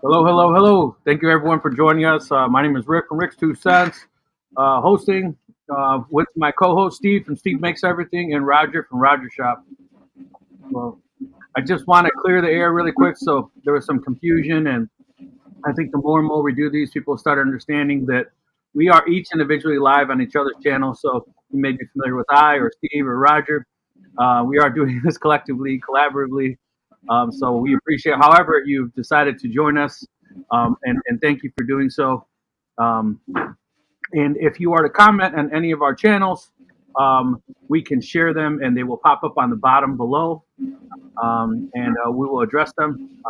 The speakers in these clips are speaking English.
Hello, hello, hello. Thank you everyone for joining us. My name is Rick from Ricks2Cents, hosting with my co-host Steve from Steve Makes Everything and Roger from Roger Shop. Well, I just want to clear the air really quick. So there was some confusion, and I think the more and more we do these, people start understanding that we are each individually live on each other's channel. So you may be familiar with I or Steve or Roger. We are doing this collectively, collaboratively. So we appreciate, however, you've decided to join us, and thank you for doing so. And if you are to comment on any of our channels, we can share them, and they will pop up on the bottom below, and we will address them.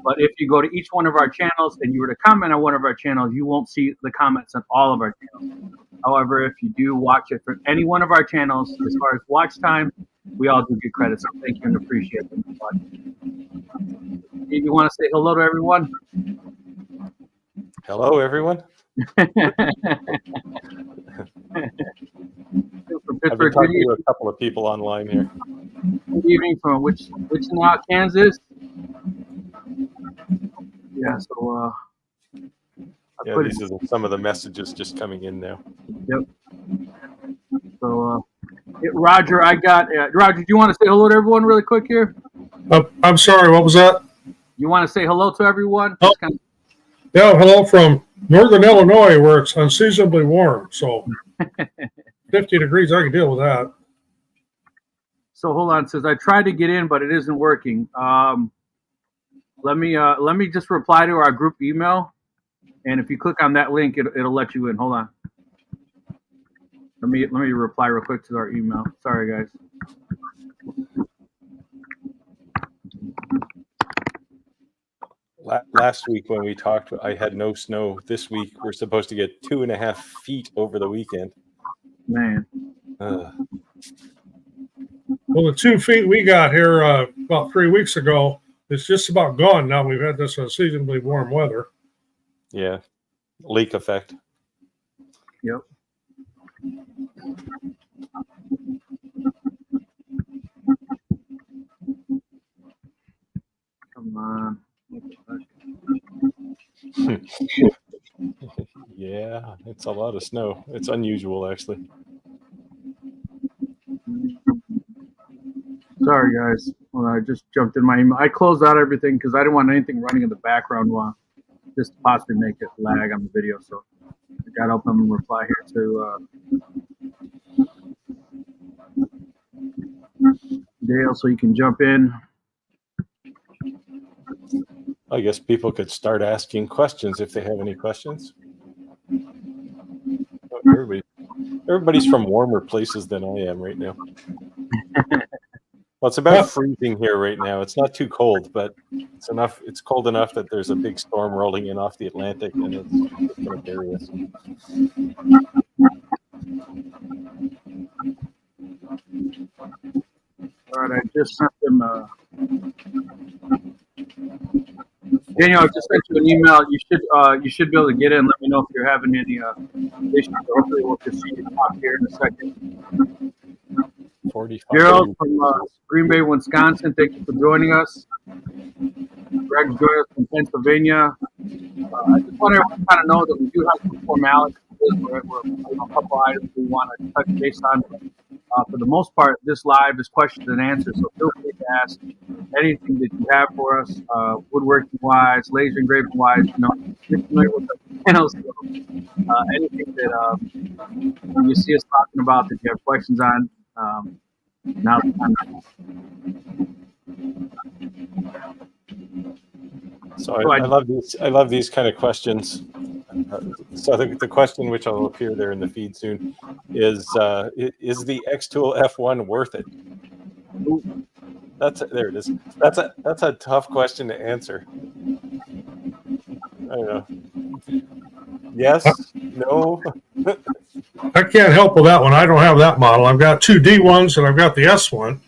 But if you go to each one of our channels and you were to comment on one of our channels, you won't see the comments on all of our channels. However, if you do watch it for any one of our channels, as far as watch time, we all do get credit. So thank you and appreciate it. Steve, you want to say hello to everyone? Hello, everyone. I've been talking to a couple of people online here. Good evening from Wichita, Kansas. Yeah, so these are some of the messages just coming in now. Yep. So Roger, Roger, do you want to say hello to everyone really quick here? I'm sorry, what was that? You want to say hello to everyone? Oh. Yeah, hello from northern Illinois, where it's unseasonably warm. So 50 degrees, I can deal with that. So hold on, it says I tried to get in, but it isn't working. Let me just reply to our group email, and if you click on that link, it'll let you in. Hold on. Let me reply real quick to our email. Sorry, guys. Last week when we talked, I had no snow. This week we're supposed to get 2.5 feet over the weekend. Man. Well, the 2 feet we got here about 3 weeks ago, it's just about gone now. We've had this unseasonably warm weather. Yeah, leak effect. Yep. Come on. Yeah, it's a lot of snow. It's unusual, actually. Sorry, guys. Well, I just jumped in my email. I closed out everything because I didn't want anything running in the background while just to possibly make it lag on the video. So I got to open and reply here to Dale so you can jump in. I guess people could start asking questions if they have any questions. Everybody's from warmer places than I am right now. Well, it's about freezing here right now. It's not too cold, but it's enough. It's cold enough that there's a big storm rolling in off the Atlantic, and it's going to bury us. All right, I just sent them. Daniel, I just sent you an email. You should be able to get in. Let me know if you're having any issues. Hopefully, we'll just see you talk here in a second. Gerald from Green Bay, Wisconsin. Thank you for joining us. Greg joined us from Pennsylvania. I just want everyone to kind of know that we do have some formalities. We're a couple items we want to touch base on. For the most part, this live is questions and answers, so feel free to ask anything that you have for us, woodworking-wise, laser engraving-wise. You're familiar with the channels, so anything that you see us talking about that you have questions on, now's the time. So I love these. I love these kind of questions. So the question, which will appear there in the feed soon, is the X-Tool F1 worth it? There it is. That's a tough question to answer. I don't know. Yes, no. I can't help with that one. I don't have that model. I've got 2 D1s and I've got the S1.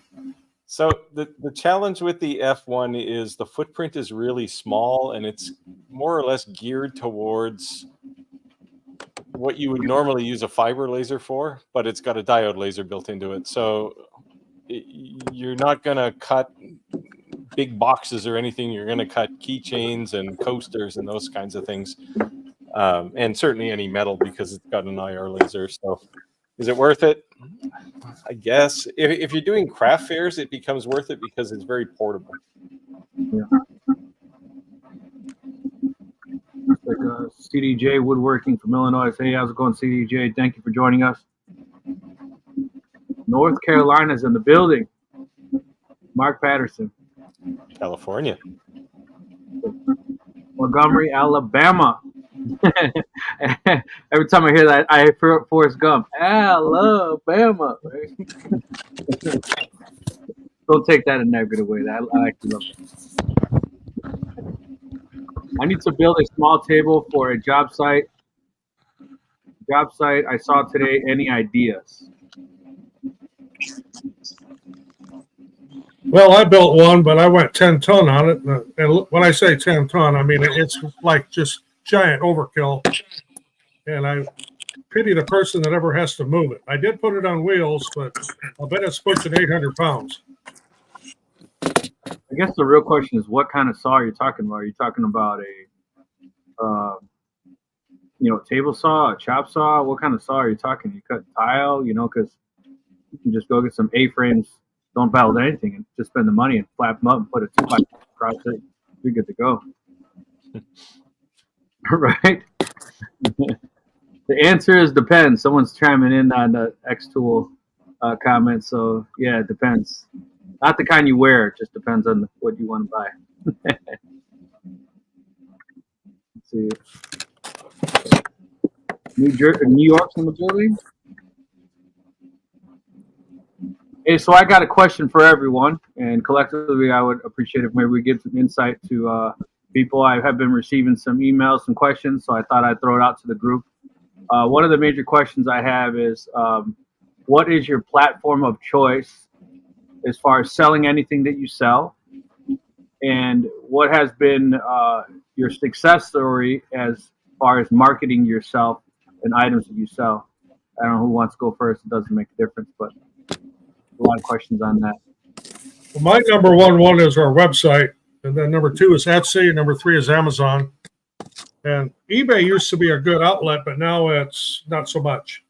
So the challenge with the F1 is the footprint is really small, and it's more or less geared towards what you would normally use a fiber laser for, but it's got a diode laser built into it. So you're not going to cut big boxes or anything, you're going to cut keychains and coasters and those kinds of things. And certainly any metal because it's got an IR laser. So is it worth it? I guess. If you're doing craft fairs, it becomes worth it because it's very portable. Yeah. Like CDJ Woodworking from Illinois. Hey, how's it going, CDJ? Thank you for joining us. North Carolina's in the building. Mark Patterson. California. Montgomery, Alabama. Every time I hear that, I hear Forrest Gump. Alabama. Right? Don't take that in a negative way. I actually love it. I need to build a small table for a job site. I saw today. Any ideas? Well, I built one, but I went 10 ton on it. And when I say 10 ton, I mean it's like just giant overkill. And I pity the person that ever has to move it. I did put it on wheels, but I'll bet it's pushing 800 pounds. I guess the real question is, what kind of saw are you talking about? Are you talking about a, table saw, a chop saw? What kind of saw are you talking? You cut tile, because you can just go get some A-frames. Don't belt anything and just spend the money and flap them up and put a 2x across it. You're good to go. Right? The answer is depends. Someone's chiming in on the X-Tool comment. So, yeah, it depends. Not the kind you wear. It just depends on what you want to buy. Let's see. New York's in the building. Hey, so I got a question for everyone, and collectively, I would appreciate if maybe we give some insight to people. I have been receiving some emails, some questions, so I thought I'd throw it out to the group. One of the major questions I have is, what is your platform of choice as far as selling anything that you sell? And what has been your success story as far as marketing yourself and items that you sell? I don't know who wants to go first. It doesn't make a difference, but a lot of questions on that. Well, my number one is our website, and then number 2 is Etsy, and number 3 is Amazon. And eBay used to be a good outlet, but now it's not so much.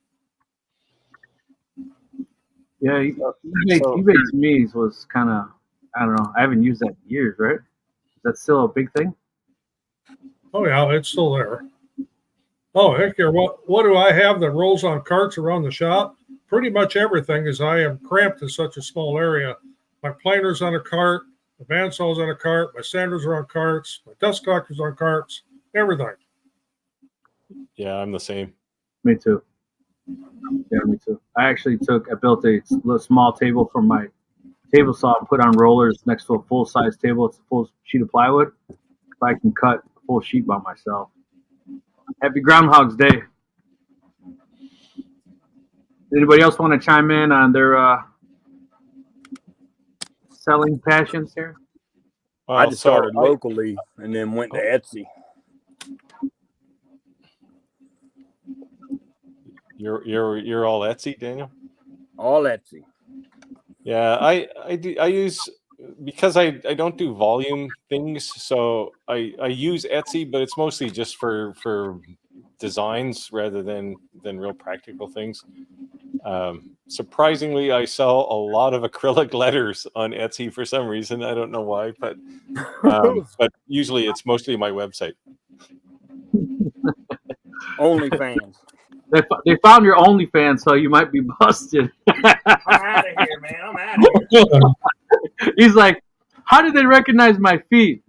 Yeah, eBay to me was kind of, I don't know. I haven't used that in years, right? Is that still a big thing? Oh, yeah, it's still there. Oh, heck here. What do I have that rolls on carts around the shop? Pretty much everything, as I am cramped in such a small area. My planer's on a cart, my bandsaw's on a cart, my sanders are on carts, my dust collector's on carts, everything. Yeah, I'm the same. Me too. Yeah, me too. I built a small table for my table saw and put on rollers next to a full-size table. It's a full sheet of plywood. If I can cut a full sheet by myself. Happy Groundhog's Day. Anybody else want to chime in on their selling passions here? Well, I just started locally and then went to Etsy. You're all Etsy, Daniel? All Etsy. Yeah, I use, because I don't do volume things, so I use Etsy, but it's mostly just for designs rather than real practical things. Surprisingly, I sell a lot of acrylic letters on Etsy for some reason. I don't know why, but usually it's mostly my website. OnlyFans. They found your OnlyFans, so you might be busted. I'm out of here, man. I'm out of here. He's like, how did they recognize my feet?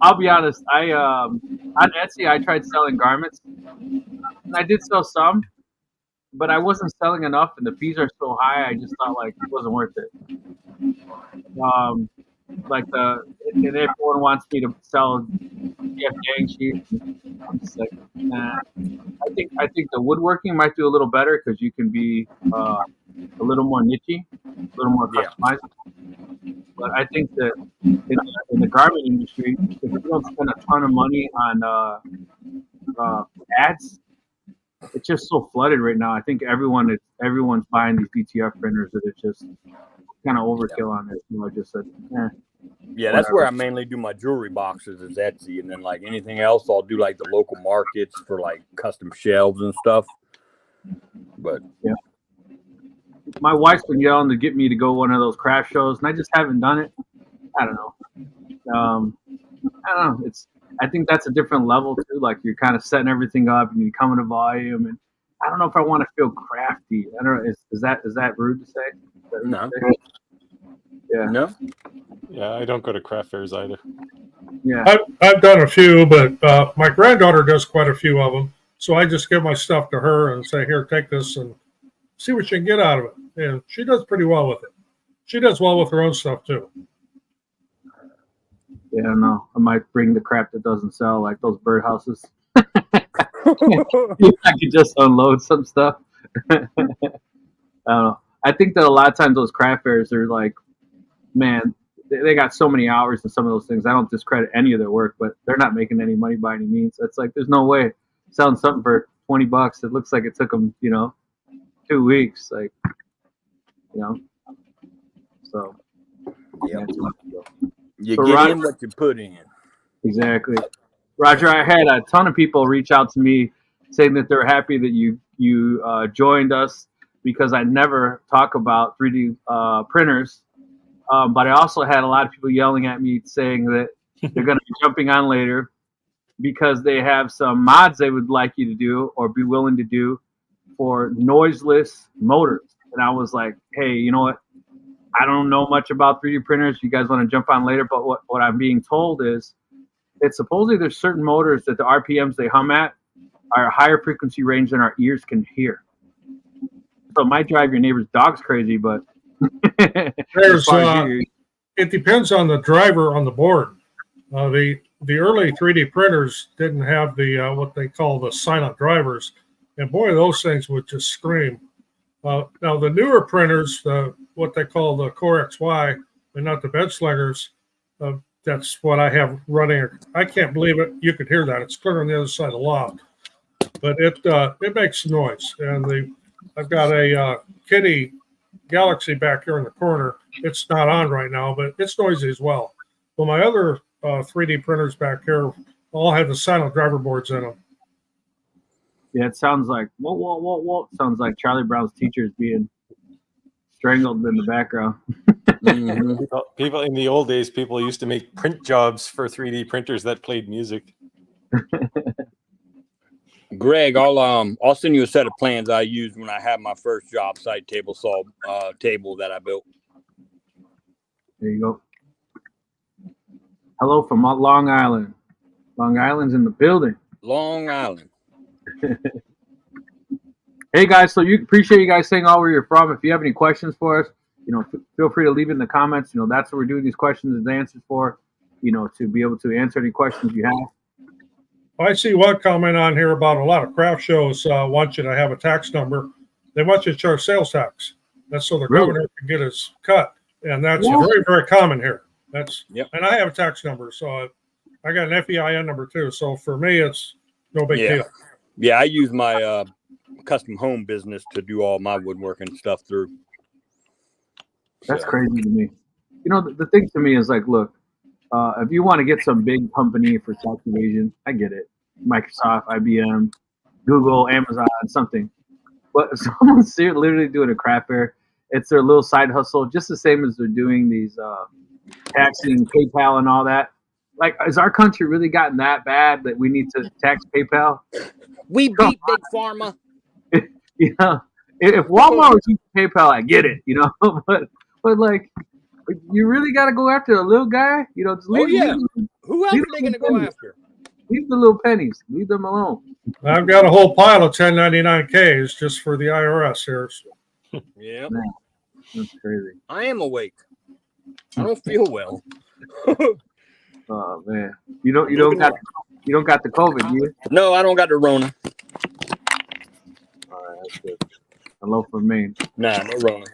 I'll be honest. On Etsy, I tried selling garments, and I did sell some, but I wasn't selling enough, and the fees are so high. I just thought like it wasn't worth it. And everyone wants me to sell Jeff Gang sheets. I'm just like, nah. I think the woodworking might do a little better because you can be a little more nichey, a little more customized. Yeah. But I think that in the garment industry, if you don't spend a ton of money on ads, it's just so flooded right now. I think everyone everyone's buying these DTF printers that it's just kind of overkill on it. I just said, Yeah, that's where I mainly do my jewelry boxes is Etsy, and then like anything else, I'll do like the local markets for like custom shelves and stuff. But yeah, my wife's been yelling to get me to go one of those craft shows, and I just haven't done it. I don't know. I don't know. I think that's a different level too. Like you're kind of setting everything up, and you come in a volume, and I don't know if I want to feel crafty. I don't know. Is that rude to say? no. Yeah. No. Yeah, I don't go to craft fairs either. Yeah. I've done a few, but my granddaughter does quite a few of them. So I just give my stuff to her and say, here, take this and see what you can get out of it. And she does pretty well with it. She does well with her own stuff too. Yeah, I don't know. I might bring the crap that doesn't sell, like those birdhouses. I could just unload some stuff. I don't know. I think that a lot of times those craft fairs are like, man, they got so many hours in some of those things. I don't discredit any of their work, but they're not making any money by any means. It's like there's no way selling something for $20. It looks like it took them, 2 weeks. Like, so. Yep. Yeah, You So get Rod- in what you put in. exactly. Roger, I had a ton of people reach out to me saying that they're happy that you joined us because I never talk about 3D printers. But I also had a lot of people yelling at me saying that they're going to be jumping on later because they have some mods they would like you to do or be willing to do for noiseless motors. And I was like, hey, you know what? I don't know much about 3D printers. You guys want to jump on later? But what I'm being told is that supposedly there's certain motors that the RPMs they hum at are a higher frequency range than our ears can hear. So it might drive your neighbor's dogs crazy, but There's it depends on the driver on the board. The early 3D printers didn't have the what they call the silent drivers, and boy, those things would just scream. Now the newer printers, what they call the Core XY, and not the bed slingers, that's what I have running. I can't believe it. You could hear that. It's clear on the other side of the loft, but it makes noise. And I've got a Kitty Galaxy back here in the corner. It's not on right now, but it's noisy as well. Well, my other 3D printers back here all have the silent driver boards in them. Yeah, it sounds like whoa. Sounds like Charlie Brown's teachers being strangled in the background. Mm-hmm. People in the old days, people used to make print jobs for 3D printers that played music. Greg, I'll send you a set of plans I used when I had my first job site table saw table that I built. There you go. Hello from Long Island. Long Island's in the building. Long Island. Hey guys, so appreciate you guys saying all where you're from. If you have any questions for us, feel free to leave it in the comments. That's what we're doing these questions and answers for. To be able to answer any questions you have. I see one comment on here about a lot of craft shows want you to have a tax number. They want you to charge sales tax. That's so the governor can get his cut, and that's very, very common here. And I have a tax number, so I got an FEIN number too. So for me, it's no big deal. Yeah, I use my custom home business to do all my woodworking stuff through. That's crazy to me. The thing to me is like, look, if you want to get some big company for tax evasion, I get it. Microsoft, IBM, Google, Amazon, something. But if someone's literally doing a craft fair, it's their little side hustle, just the same as they're doing these taxing PayPal and all that. Like, has our country really gotten that bad that we need to tax PayPal? We beat Big Pharma. If Walmart was using PayPal, I get it, but like, you really got to go after a little guy, just leave. Who else are they going to go after? Leave the little pennies. Leave them alone. I've got a whole pile of 1099-Ks just for the IRS here. Yeah, that's crazy. I am awake. I don't feel well. Oh man, you don't got the COVID, do you? No, I don't got the Rona. All right, that's good. Hello from Maine. Nah, no Rona.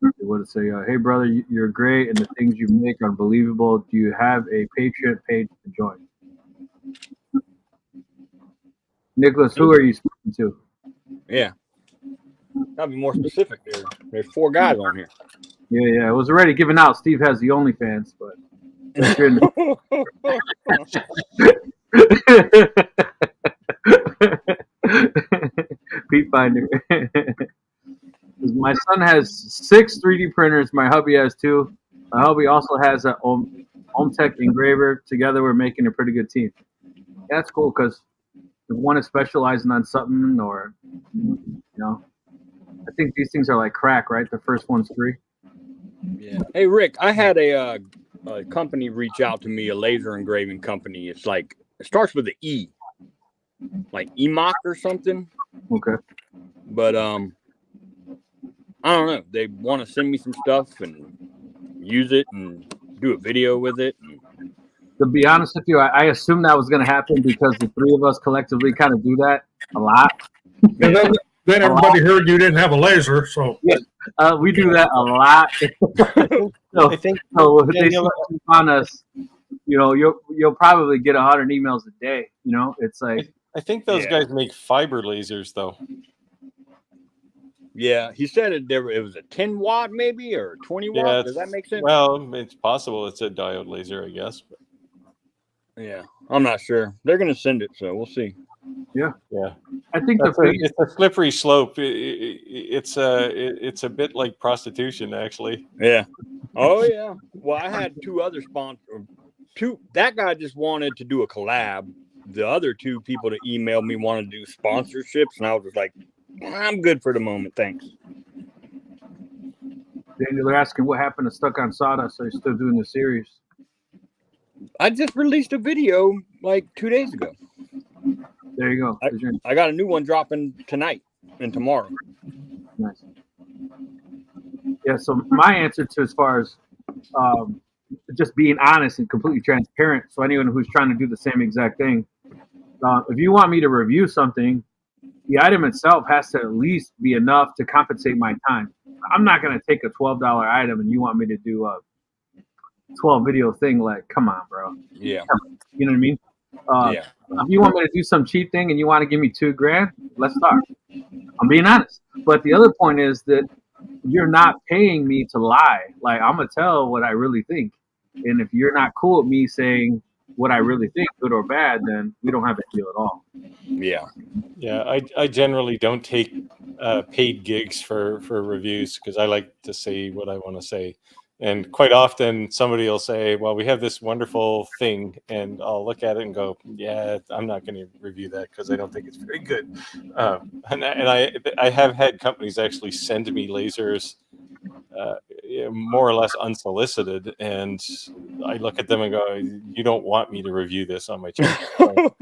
They would say, "Hey brother, you're great, and the things you make are unbelievable. Do you have a Patreon page to join?" Nicholas, who are you speaking too. Yeah. Gotta be more specific there. There's 4 guys on here. Yeah. It was already given out. Steve has the OnlyFans, but if you're in the Pete Finder. My son has 6 3D printers. My hubby has 2. My hubby also has a home tech engraver. Together, we're making a pretty good team. That's cool because if one is specializing on something, or I think these things are like crack, right? The first one's free. Yeah. Hey, Rick, I had a company reach out to me, a laser engraving company. It's like, it starts with an E, like EMOC or something. Okay. But I don't know. They want to send me some stuff and use it and do a video with it. And To be honest with you, I assumed that was going to happen because the 3 of us collectively kind of do that a lot. And then everybody heard you didn't have a laser, so We do that a lot. I think So if they see on us, you'll probably get 100 emails a day. It's like I think those guys make fiber lasers though. yeah, he said it was a 10 watt maybe or 20 watt. Yeah, Does that make sense? Well, it's possible it's a diode laser, I guess. But Yeah, I'm not sure. They're gonna send it, so we'll see. yeah. I think It's a slippery slope. It's a bit like prostitution, actually. Yeah. Oh yeah. Well, I had 2 other sponsors. That guy just wanted to do a collab. The other 2 people that emailed me wanted to do sponsorships, and I was just like, I'm good for the moment, thanks. Daniel, they're asking what happened to Stuck on Sawdust. Are you still doing the series? I just released a video like 2 days ago. There you go. I got a new one dropping tonight and tomorrow. Nice. Yeah, so my answer to as far as just being honest and completely transparent, so anyone who's trying to do the same exact thing, if you want me to review something, the item itself has to at least be enough to compensate my time. I'm not going to take a $12 item and you want me to do a 12 video thing. Like, come on, bro. Yeah. You know what I mean? Yeah. If you want me to do some cheap thing and you want to give me $2,000, let's talk. I'm being honest. But the other point is that you're not paying me to lie. Like, I'm going to tell what I really think. And if you're not cool with me saying what I really think, good or bad, then we don't have a deal at all. Yeah. Yeah, I generally don't take paid gigs for reviews because I like to say what I want to say. And quite often somebody will say, well, we have this wonderful thing, and I'll look at it and go, yeah, I'm not going to review that because I don't think it's very good. And I have had companies actually send me lasers more or less unsolicited, and I look at them and go, you don't want me to review this on my channel.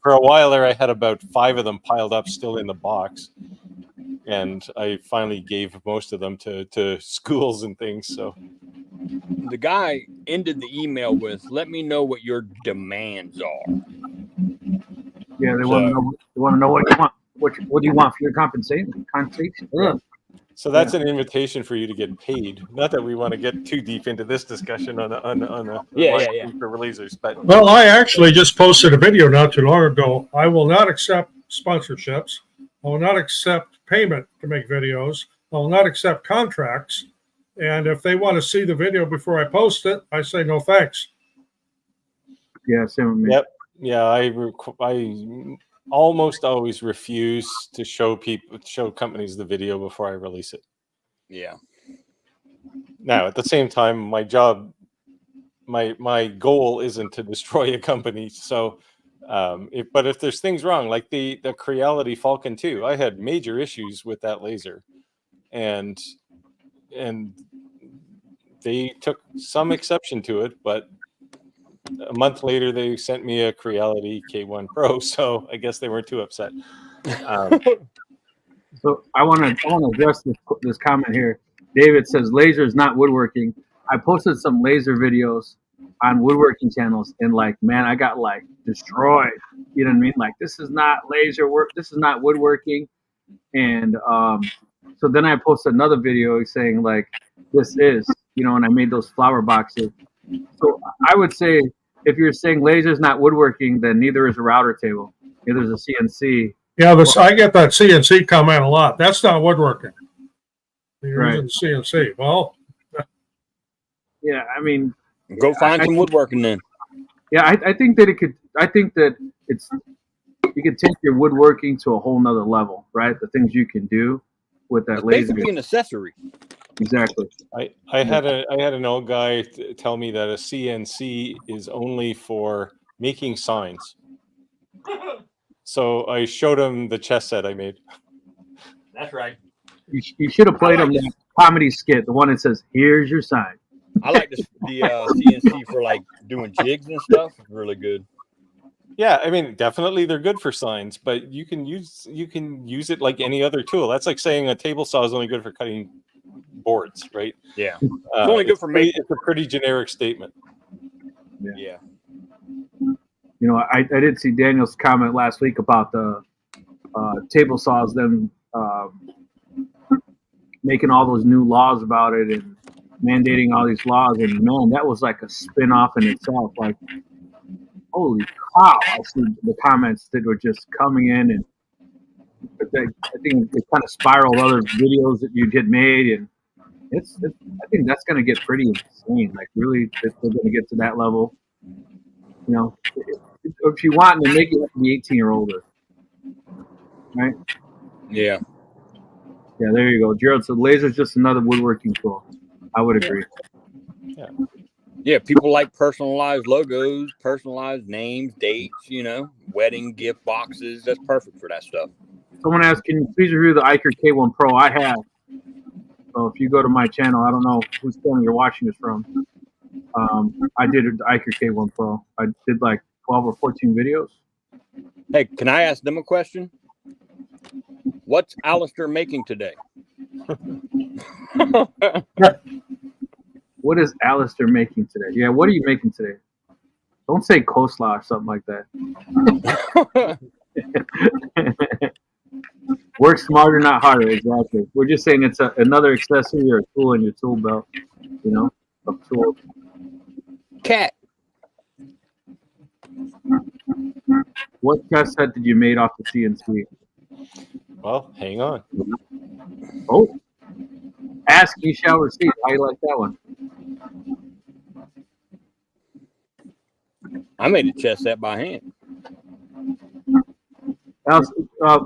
For a while there, I had about 5 of them piled up still in the box. And I finally gave most of them to schools and things. So the guy ended the email with, "Let me know what your demands are." Yeah, they want to know what you want. What do you want for your compensation? Ugh. So that's an invitation for you to get paid. Not that we want to get too deep into this discussion on a for releasers, but well, I actually just posted a video not too long ago. I will not accept sponsorships. I will not accept payment to make videos. I will not accept contracts. And if they want to see the video before I post it, I say no thanks. Yeah, same with me. Yep. Yeah, I almost always refuse to show companies the video before I release it. Yeah. Now, at the same time, my job, my goal isn't to destroy a company. So, but if there's things wrong, like the Creality Falcon 2, I had major issues with that laser, and they took some exception to it, but a month later they sent me a Creality K1 Pro, so I guess they weren't too upset. So I want to address this comment here. David says laser is not woodworking. I posted some laser videos on woodworking channels, and like, man, I got like destroyed. You know what I mean? Like, this is not laser work. This is not woodworking. And so then I posted another video saying like, this is, and I made those flower boxes. So I would say if you're saying laser is not woodworking, then neither is a router table. Yeah, there's a CNC. Yeah, I get that CNC comment a lot. That's not woodworking. You're using CNC. Well, Yeah, I mean, Go find some woodworking then. yeah, I think that it could. I think that it's you could take your woodworking to a whole nother level, right? The things you can do with that It's laser. basically an accessory. Exactly. I had an old guy tell me that a CNC is only for making signs. So I showed him the chess set I made. That's right. You should have played I like them that comedy skit, the one that says, "Here's your sign." I like the CNC for like doing jigs and stuff. It's really good. Yeah, I mean, definitely they're good for signs, but you can use it like any other tool. That's like saying a table saw is only good for cutting boards, right? Yeah. It's only good for maple. It's a pretty generic statement. Yeah. You know, I did see Daniel's comment last week about the table saws, them making all those new laws about it and mandating all these laws. And man, that was like a spin-off in itself. Like, holy cow. I see the comments that were just coming in, and I think it kind of spiraled other videos that you get made, and I think that's going to get pretty insane. Like, really, if we're going to get to that level, you know, if you want, then make it have to be 18 or older, right? Yeah. Yeah, there you go, Gerald. So laser's just another woodworking tool. I would agree. Yeah, people like personalized logos, personalized names, dates, you know, wedding gift boxes. That's perfect for that stuff. Someone asked, can you please review the Iker K1 Pro? I have. So if you go to my channel, I don't know whose channel you're watching this from. I did the Iker K1 Pro. I did like 12 or 14 videos. Hey, can I ask them a question? What's Alistair making today? What is Alistair making today? Yeah, what are you making today? Don't say coleslaw or something like that. Work smarter, not harder. Exactly. We're just saying it's another accessory or a tool in your tool belt, you know, of tools. Cat. What chess set did you made off the CNC? Well, hang on. Oh, ask you shall receive. How you like that one? I made a chess set by hand.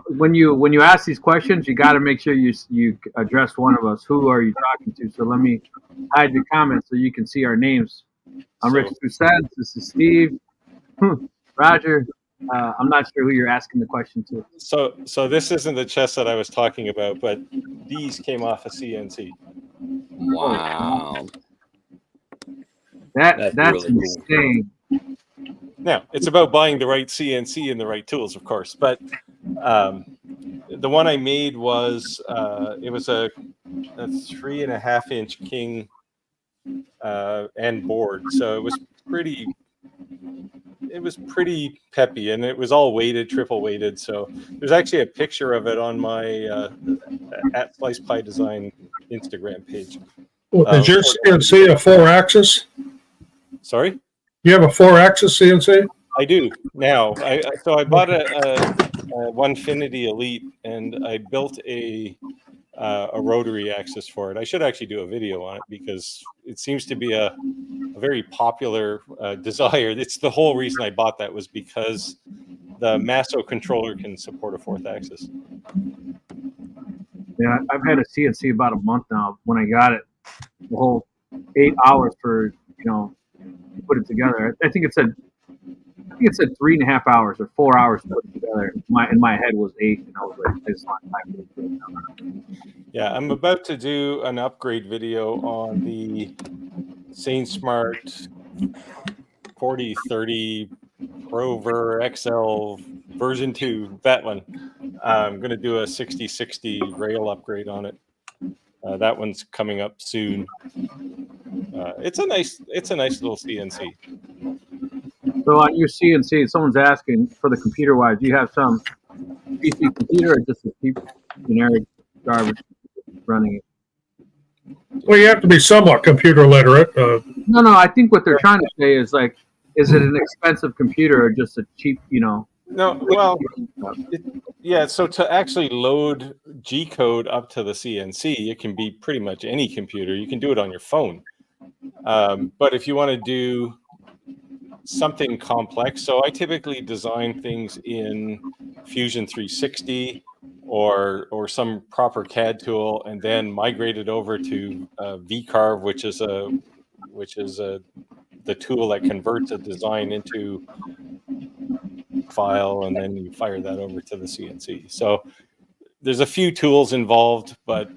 When you ask these questions, you got to make sure you address one of us. Who are you talking to? So let me hide your comments so you can see our names. I'm Ricks2Cents. This is Steve. Roger. I'm not sure who you're asking the question to. So this isn't the chess that I was talking about, but these came off a CNC. Wow. That's really insane. Now, it's about buying the right CNC and the right tools, of course. But the one I made was it was a 3.5-inch king and board, so it was pretty peppy, and it was all weighted, triple weighted. So there's actually a picture of it on my at Slice Pie Design Instagram page. is your CNC a 4-axis? Sorry? You have a 4-axis CNC? I do now. So I bought a Onefinity Elite, and I built a rotary axis for it. I should actually do a video on it because it seems to be a very popular desire. It's the whole reason I bought that was because the Masso controller can support a 4th axis. Yeah, I've had a CNC about a month now. When I got it, the whole 8 hours for put it together. I think it said 3.5 hours or 4 hours to put it together. In my head was 8, and I was like, I just want time. Yeah, I'm about to do an upgrade video on the Saint Smart 4030 Rover XL version 2, that one. I'm going to do a 6060 rail upgrade on it. That one's coming up soon. It's a nice little CNC. So on your CNC, someone's asking for the computer-wise, do you have some PC computer or just a cheap generic garbage running it? Well, you have to be somewhat computer literate. No, I think what they're trying to say is like, is it an expensive computer or just a cheap, No, well, yeah. So to actually load G code up to the CNC, it can be pretty much any computer. You can do it on your phone. But if you want to do something complex, so I typically design things in Fusion 360 or some proper CAD tool, and then migrate it over to VCarve, which is the tool that converts a design into file, and then you fire that over to the CNC. So there's a few tools involved, but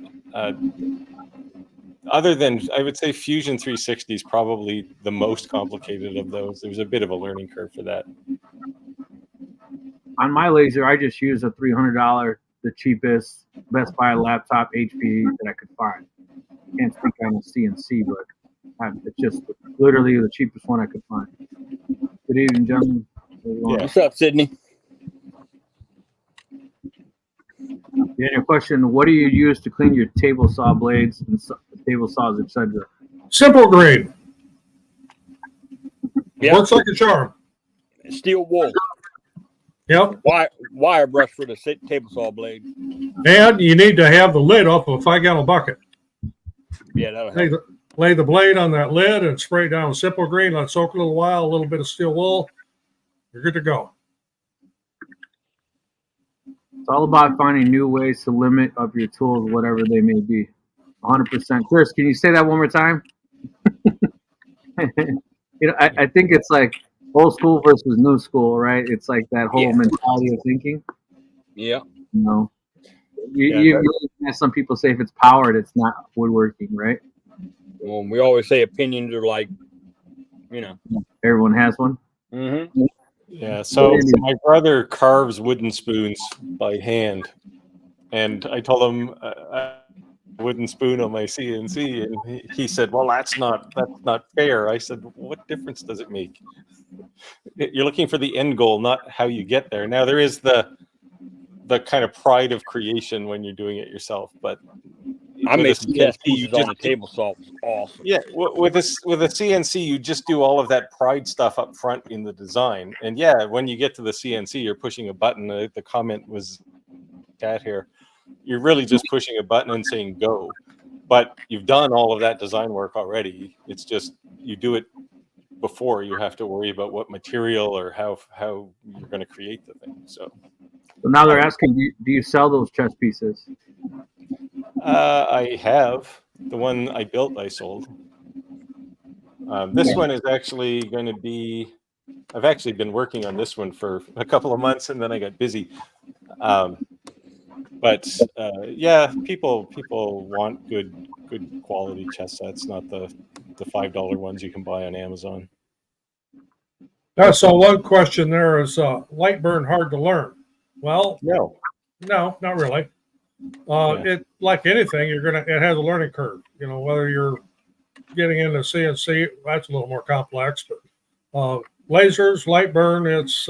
other than, I would say Fusion 360 is probably the most complicated of those. There's a bit of a learning curve for that. On my laser, I just use a $300, the cheapest Best Buy laptop HP that I could find. Can't speak on the CNC, but it's just literally the cheapest one I could find. Good evening, gentlemen. Yeah. What's up, Sydney? Yeah, your question: what do you use to clean your table saw blades and table saws, etc.? Simple grade. Yep. Works like a charm. Steel wool. Yep. Wire brush for the table saw blade. And you need to have the lid off of a 5-gallon bucket. Yeah, that'll help. Lay the blade on that lid and spray it down with simple green. Let it soak a little while, a little bit of steel wool. You're good to go. It's all about finding new ways to limit up your tools, whatever they may be. 100%. Chris, can you say that one more time? I think it's like old school versus new school, right? It's like that whole mentality of thinking. Yeah. You have some people say if it's powered, it's not woodworking, right? Well, we always say opinions are like, Everyone has one. Mm-hmm. Yeah, so my brother carves wooden spoons by hand, and I told him wooden spoon on my CNC, and he said, "Well, that's not fair." I said, "What difference does it make? You're looking for the end goal, not how you get there." Now there is the kind of pride of creation when you're doing it yourself, but I made some test pieces on the table saw. It was awesome. Yeah, with a CNC, you just do all of that pride stuff up front in the design, and yeah, when you get to the CNC, you're pushing a button. The comment was cat here. You're really just pushing a button and saying go, but you've done all of that design work already. It's just you do it before you have to worry about what material or how you're going to create the thing. So now they're asking, do you sell those chess pieces? I have. The one I built, I sold. This one is actually going to be, I've actually been working on this one for a couple of months, and then I got busy. But yeah, people want good quality chess sets, not the $5 ones you can buy on Amazon. So one question there is, light burn hard to learn? Well, no, not really. It, like anything, it has a learning curve. Whether you're getting into CNC, that's a little more complex, but lasers, light burn, it's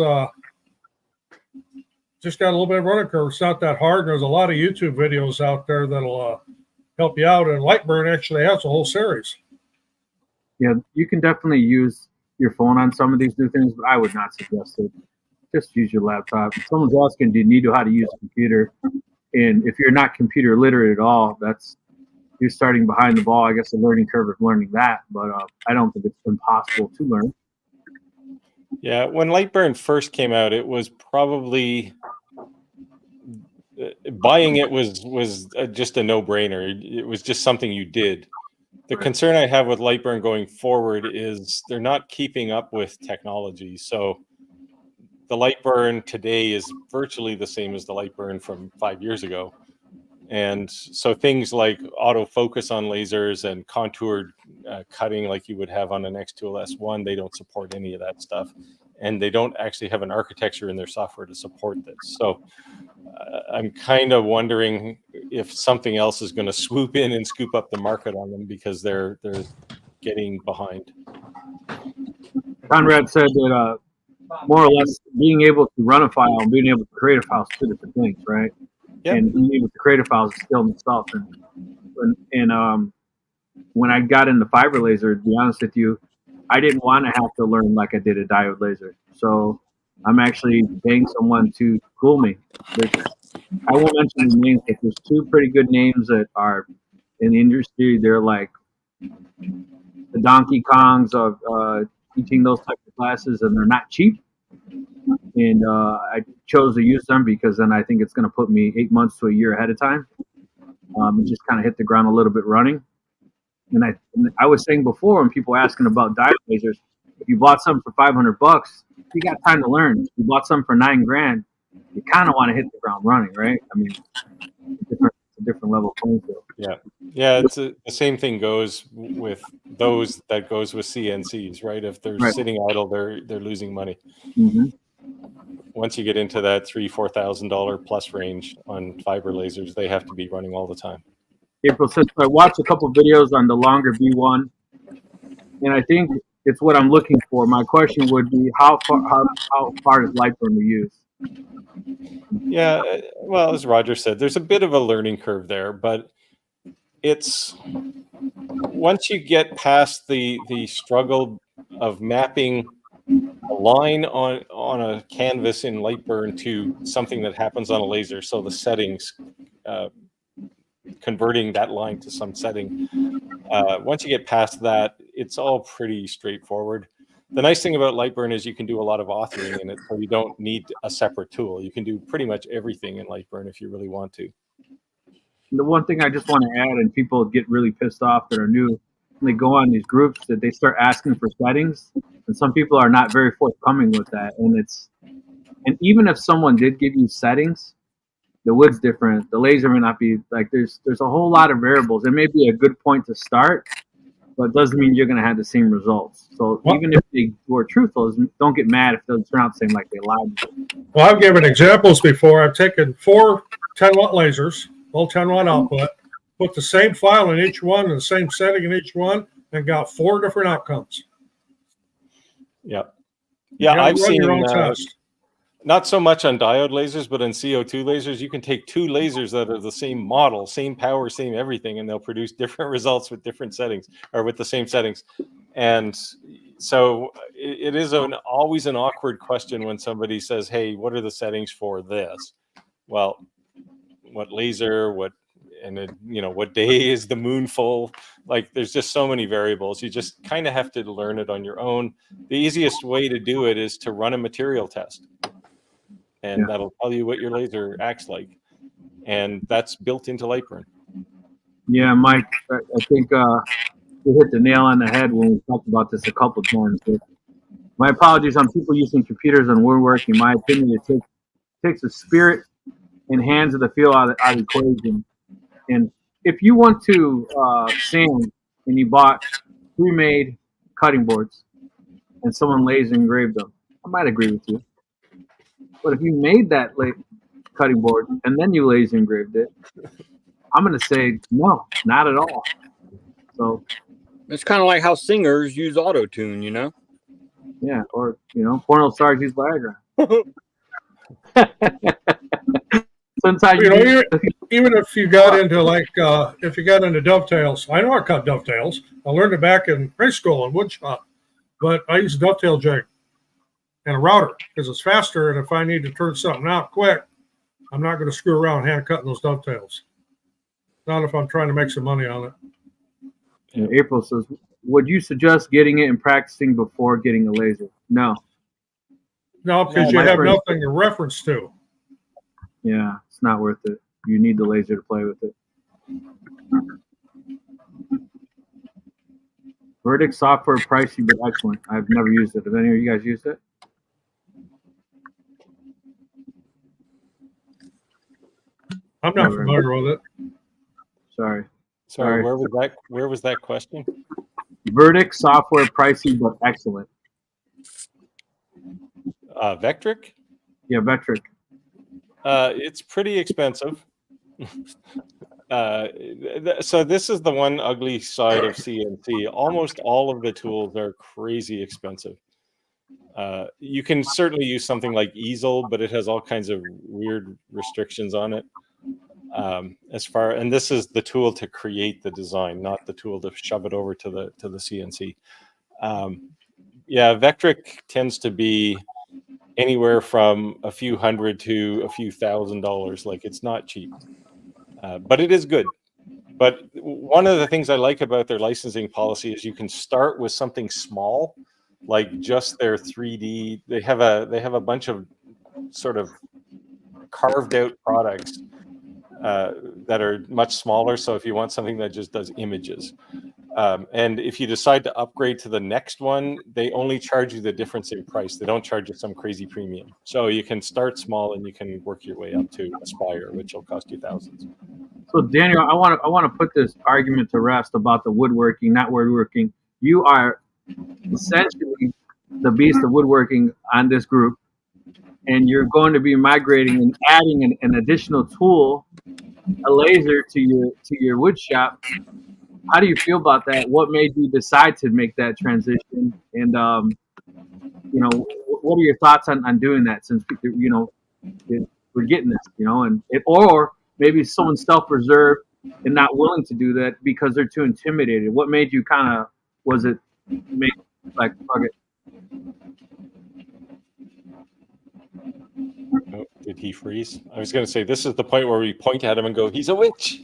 just got a little bit of learning curve. It's not that hard. There's a lot of YouTube videos out there that'll help you out, and light burn actually has a whole series. Yeah, you can definitely use your phone on some of these new things, but I would not suggest it. Just use your laptop. If someone's asking, do you need to know how to use a computer? And if you're not computer literate at all, you're starting behind the ball. I guess the learning curve of learning that, but I don't think it's impossible to learn. Yeah, when Lightburn first came out, it was probably buying it was just a no-brainer. It was just something you did. The concern I have with Lightburn going forward is they're not keeping up with technology. So the Lightburn today is virtually the same as the Lightburn from 5 years ago. And so things like autofocus on lasers and contoured cutting like you would have on an X2L S1, they don't support any of that stuff. And they don't actually have an architecture in their software to support this. So I'm kind of wondering if something else is going to swoop in and scoop up the market on them because they're getting behind. Conrad said that more or less being able to run a file and being able to create a file is two different things, right? Yep. And being able to create a file is a skill in itself. And when I got into fiber laser, to be honest with you, I didn't want to have to learn like I did a diode laser. So I'm actually paying someone to school me. I won't mention the names, but there's two pretty good names that are in the industry. They're like the Donkey Kongs of teaching those types of classes, and they're not cheap. And I chose to use them because then I think it's going to put me 8 months to a year ahead of time. And just kind of hit the ground a little bit running. And I was saying before when people were asking about diode lasers, if you bought something for $500, you got time to learn. If you bought something for $9,000, you kind of want to hit the ground running, right? I mean, it's a different level playing field. Yeah. The same thing goes with those that goes with CNCs, right? If they're sitting idle, they're losing money. Mm-hmm. Once you get into that $3,000-$4,000 plus range on fiber lasers, they have to be running all the time. April says, I watched a couple videos on the longer V1, and I think it's what I'm looking for. My question would be, how far does Lightburn to use? Yeah, well, as Roger said, there's a bit of a learning curve there, but it's once you get past the struggle of mapping a line on a canvas in Lightburn to something that happens on a laser, so the settings, converting that line to some setting. Once you get past that, it's all pretty straightforward. The nice thing about Lightburn is you can do a lot of authoring in it, so you don't need a separate tool. You can do pretty much everything in Lightburn if you really want to. The one thing I just want to add, and people get really pissed off that are new, when they go on these groups, that they start asking for settings, and some people are not very forthcoming with that. And even if someone did give you settings, the wood's different. The laser may not be like there's a whole lot of variables. It may be a good point to start, but it doesn't mean you're going to have the same results. So even if they were truthful, don't get mad if they turn out saying like they lied. Well, I've given examples before. I've taken 4 10-watt lasers, all 10-watt output, put the same file in each one and the same setting in each one, and got 4 different outcomes. Yeah, I've seen your own test. Not so much on diode lasers, but on CO2 lasers, you can take 2 lasers that are the same model, same power, same everything, and they'll produce different results with different settings or with the same settings. And so it is always an awkward question when somebody says, hey, what are the settings for this? Well, what laser, what day is the moon full? Like, there's just so many variables. You just kind of have to learn it on your own. The easiest way to do it is to run a material test. And that'll tell you what your laser acts like. And that's built into Lightburn. Yeah, Mike, I think we hit the nail on the head when we talked about this a couple of times. But my apologies on people using computers and woodworking. In my opinion, it takes the spirit and hands of the feel out of the equation. And if you want to sand and you bought pre-made cutting boards and someone laser engraved them, I might agree with you. But if you made that cutting board and then you laser engraved it, I'm going to say no, not at all. So it's kind of like how singers use auto tune, you know? Yeah, or porno stars use Viagra. Sometimes even if you got into dovetails, I know I cut dovetails. I learned it back in high school in woodshop, but I use a dovetail jig and a router because it's faster. And if I need to turn something out quick, I'm not going to screw around hand cutting those dovetails. Not if I'm trying to make some money on it. And April says, would you suggest getting it and practicing before getting a laser? No. No, because you have nothing to reference to. Yeah, it's not worth it. You need the laser to play with it. Verdict software, pricey but excellent. I've never used it. Have any of you guys used it? I'm not familiar with it. Sorry. Where was that question? Verdict software, pricey but excellent. Vectric? Yeah, Vectric. It's pretty expensive. So this is the one ugly side of CNC. Almost all of the tools are crazy expensive. You can certainly use something like easel, but it has all kinds of weird restrictions on it. And this is the tool to create the design, not the tool to shove it over to the CNC. Vectric tends to be anywhere from a few hundred to a few $1,000s. Like, it's not cheap, but it is good. But one of the things I like about their licensing policy is you can start with something small, like just their 3D. They have a bunch of sort of carved out products that are much smaller. So if you want something that just does images, and if you decide to upgrade to the next one, they only charge you the difference in price. They don't charge you some crazy premium. So you can start small and you can work your way up to Aspire, which will cost you thousands. So Daniel, I want to put this argument to rest about the woodworking, not woodworking. You are essentially the beast of woodworking on this group, and you're going to be migrating and adding an additional tool, a laser to your wood shop. How do you feel about that? What made you decide to make that transition? And what are your thoughts on doing that? Since we're getting this, or maybe someone's self-reserved and not willing to do that because they're too intimidated. What made you was it make like fuck it? Oh, did he freeze? I was going to say, this is the point where we point at him and go, he's a witch.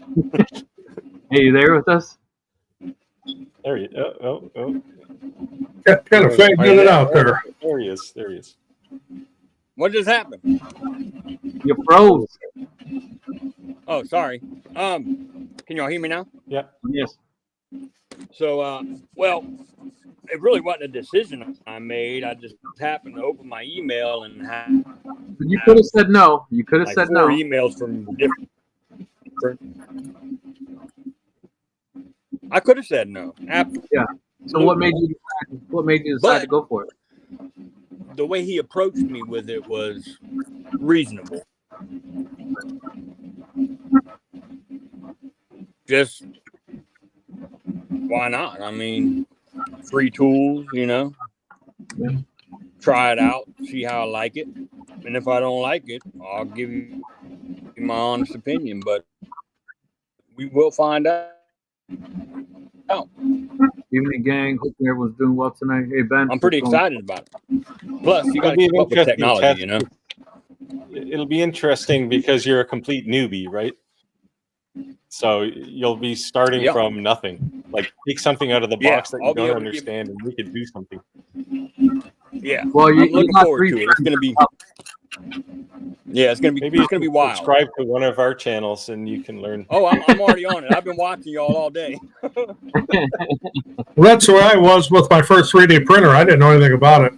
Hey, you there with us? There he is. Oh. Kind of fading in and out there. There he is. What just happened? You froze. Oh, sorry. Can y'all hear me now? Yeah. Yes. So, well, it really wasn't a decision I made. I just happened to open my email and have You could have said no. You could have like said four no. emails from different. I could have said no. Yeah. So what made you decide to go for it? The way he approached me with it was reasonable. Just why not? I mean, free tools, Yeah. Try it out, see how I like it. And if I don't like it, I'll give you my honest opinion, but we will find out. Evening, gang. Hope everyone's doing well tonight. Hey, Ben. I'm pretty excited about it. Plus, you got to keep up with technology, It'll be interesting because you're a complete newbie, right? So you'll be starting from nothing. Like, take something out of the box that you don't understand and we could do something. Yeah. Well, I'm looking forward to it. It's gonna be. Yeah, it's gonna be wild. Subscribe to one of our channels and you can learn. Oh, I'm already on it. I've been watching y'all all day. Well, that's where I was with my first 3D printer. I didn't know anything about it.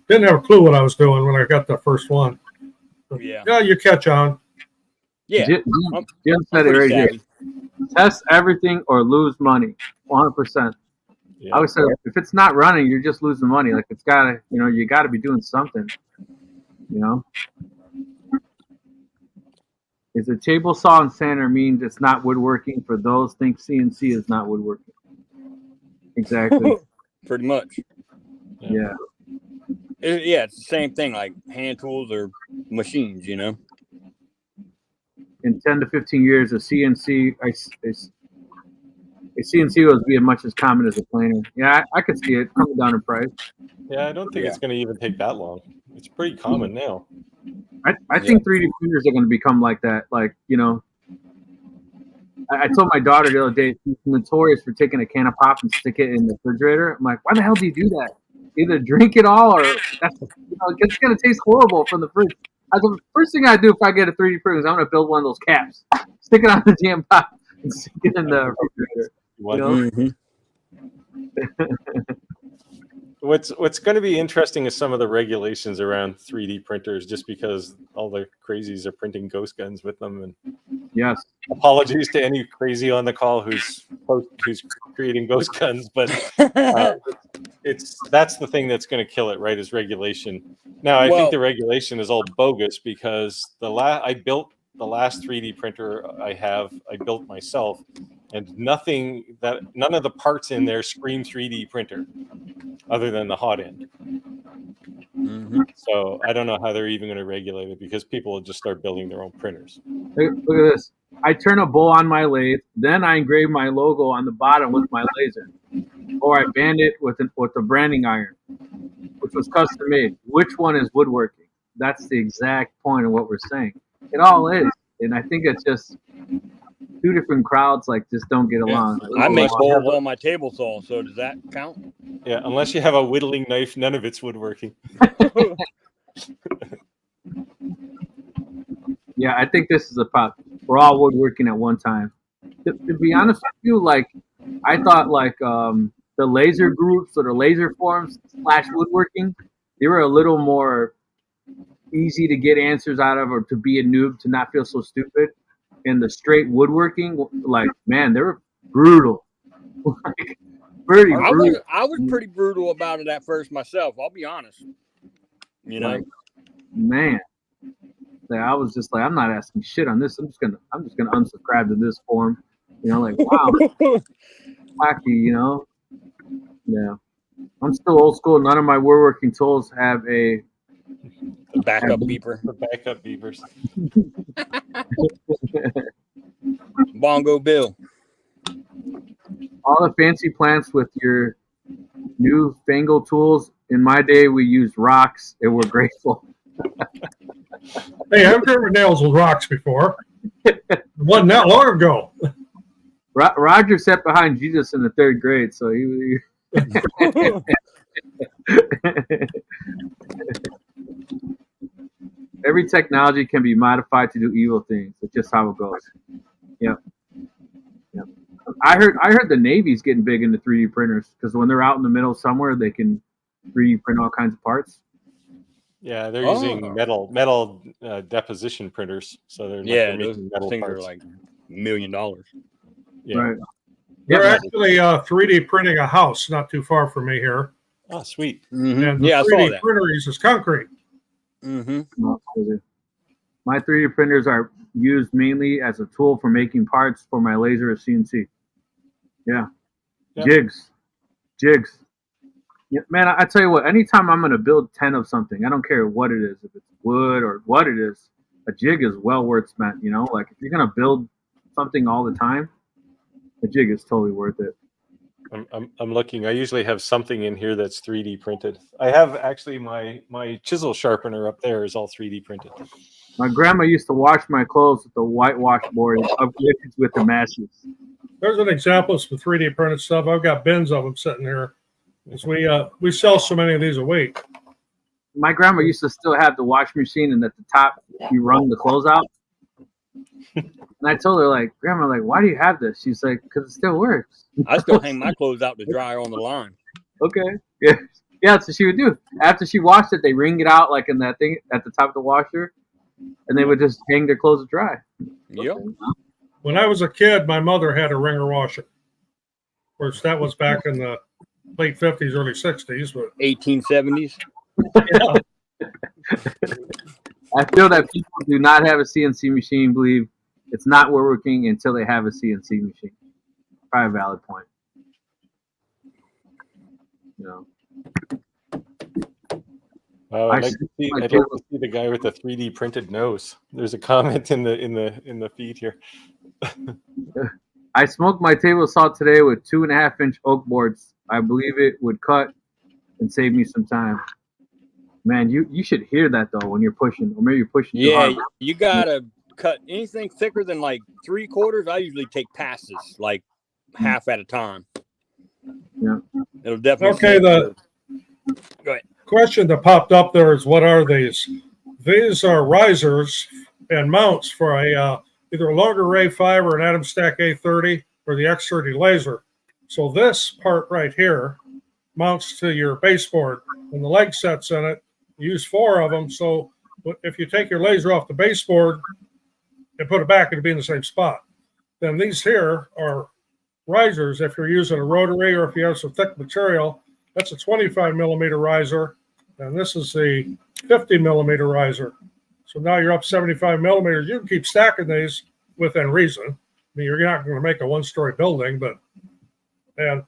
Didn't have a clue what I was doing when I got the first one. Yeah, you catch on. Yeah. Jim said it right here. Test everything or lose money. 100%. Yeah. I always say, if it's not running, you're just losing money. Like, it's gotta, you gotta be doing something. Is a table saw and sander means it's not woodworking? For those think CNC is not woodworking. Exactly. Pretty much. Yeah. It's the same thing, like hand tools or machines, In 10 to 15 years, a CNC will be as much as common as a planer. Yeah, I could see it coming down in price. Yeah, I don't think it's going to even take that long. It's pretty common now. I think 3D printers are going to become like that. Like, I told my daughter the other day, she's notorious for taking a can of pop and stick it in the refrigerator. I'm like, why the hell do you do that? Either drink it all or it's going to taste horrible from the fridge. The first thing I do if I get a 3D printer is I'm going to build one of those caps, stick it on the jam pop, and stick it in the refrigerator. What's going to be interesting is some of the regulations around 3D printers, just because all the crazies are printing ghost guns with them. And yes, apologies to any crazy on the call who's creating ghost guns, but that's the thing that's going to kill it, right? Is regulation. Now, I think the regulation is all bogus because I built the last 3D printer I built myself, and none of the parts in there scream 3D printer, other than the hot end. Mm-hmm. So I don't know how they're even going to regulate it because people will just start building their own printers. Look at this. I turn a bowl on my lathe, then I engrave my logo on the bottom with my laser, or I band it with the branding iron, which was custom made. Which one is woodworking? that's the exact point of what we're saying. It all is, and I think it's just two different crowds like just don't get along. I make bowls on my table saw, so does that count? Yeah, unless you have a whittling knife, none of it's woodworking. Yeah, I think this is about we're all woodworking at one time. To be honest with you, like I thought like the laser groups or the laser forums / woodworking, they were a little more easy to get answers out of or to be a noob to not feel so stupid. And the straight woodworking, like man, they were brutal. Like pretty brutal. I was pretty brutal about it at first myself. I'll be honest. You know, Like, man. Like, I was just like, I'm not asking shit on this. I'm just gonna unsubscribe to this forum. You know, like wow, wacky. You know, yeah. I'm still old school. None of my woodworking tools have a backup beeper, For backup beavers. bongo bill. all the fancy plants with your new fangled tools. In my day, we used rocks and we're grateful. Hey, I've driven nails with rocks before. It wasn't that long ago. Roger sat behind Jesus in the 3rd grade, so he every technology can be modified to do evil things. It's just how it goes. Yep. Yep. I heard the Navy's getting big into 3D printers because when they're out in the middle somewhere, they can 3D print all kinds of parts. Yeah, they're using metal deposition printers, so they're Those making metal things parts. are like $1 million. Yeah. Right. They're Yeah. actually 3D printing a house not too far from me here. Oh, sweet. Mm-hmm. And the Yeah, I saw 3D that. printer uses concrete. Mm-hmm. My 3D printers are used mainly as a tool for making parts for my laser CNC. Yeah. Yep. Jigs. Yeah, man, I tell you what, anytime I'm going to build 10 of something, I don't care what it is, if it's wood or what it is, a jig is well worth spent, you know? Like, if you're going to build something all the time, a jig is totally worth it. I'm looking. I usually have something in here that's 3D printed. I have actually my chisel sharpener up there is all 3D printed. My grandma used to wash my clothes with the whitewash board and upgrade it with the masses. There's an example of some 3D printed stuff. I've got bins of them sitting here. We sell so many of these a week. My grandma used to still have the washing machine, and at the top, you wrung the clothes out. And I told her, like, Grandma, like, why do you have this? She's like, because it still works. I still hang my clothes out to dry on the line. Okay. Yeah. Yeah, that's what she would do. After she washed it, they wring it out, like, in that thing at the top of the washer, and they would just hang their clothes to dry. Yep. When I was a kid, my mother had a wringer washer. Of course, that was back in the late 50s, early 60s. But 1870s. yeah. I feel that people do not have a CNC machine believe it's not woodworking until they have a CNC machine. Probably a valid point. You know. I'd like to see the guy with the 3D printed nose. There's a comment in the feed here. I smoked my table saw today with 2.5-inch oak boards. I believe it would cut and save me some time. Man, you should hear that though when you're pushing, or maybe you're pushing. Yeah, too hard. you gotta cut anything thicker than like 3/4. I usually take passes, like half at a time. Yeah. It'll definitely. Okay, Go ahead. Question that popped up there is, what are these? These are risers and mounts for either a longer array 5 or an Atom Stack A30 or the X30 laser. So this part right here mounts to your baseboard. When the leg set's in it, you use 4 of them. So if you take your laser off the baseboard and put it back, it'll be in the same spot. Then these here are risers if you're using a rotary or if you have some thick material. That's a 25 millimeter riser, and this is the 50 millimeter riser. So now you're up 75 millimeters. You can keep stacking these within reason. I mean, you're not going to make a 1-story building, and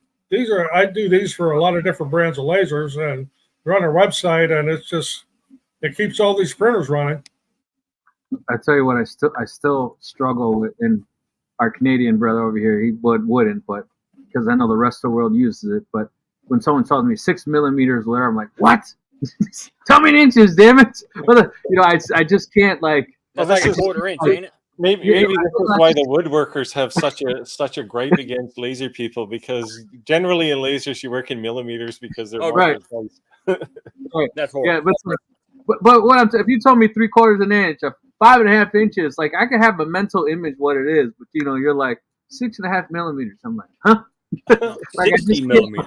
I do these for a lot of different brands of lasers, and they're on our website, and it keeps all these printers running. I tell you what, I still struggle with, and our Canadian brother over here, he wouldn't, but because I know the rest of the world uses it. But when someone tells me 6 millimeters layer, I'm like, what? Tell me in inches, damn it. You know, I just can't like. That's Well, like this a is- quarter inch, ain't it? Maybe this is why the woodworkers have such a gripe against laser people, because generally in lasers you work in millimeters because they're more right. precise. Right. That's Yeah, horrible. but what if you told me 3/4 an inch, 5.5 inches, like I could have a mental image what it is, but you know, you're like 6.5 millimeters. I'm like, huh? Like I 60 just millimeters.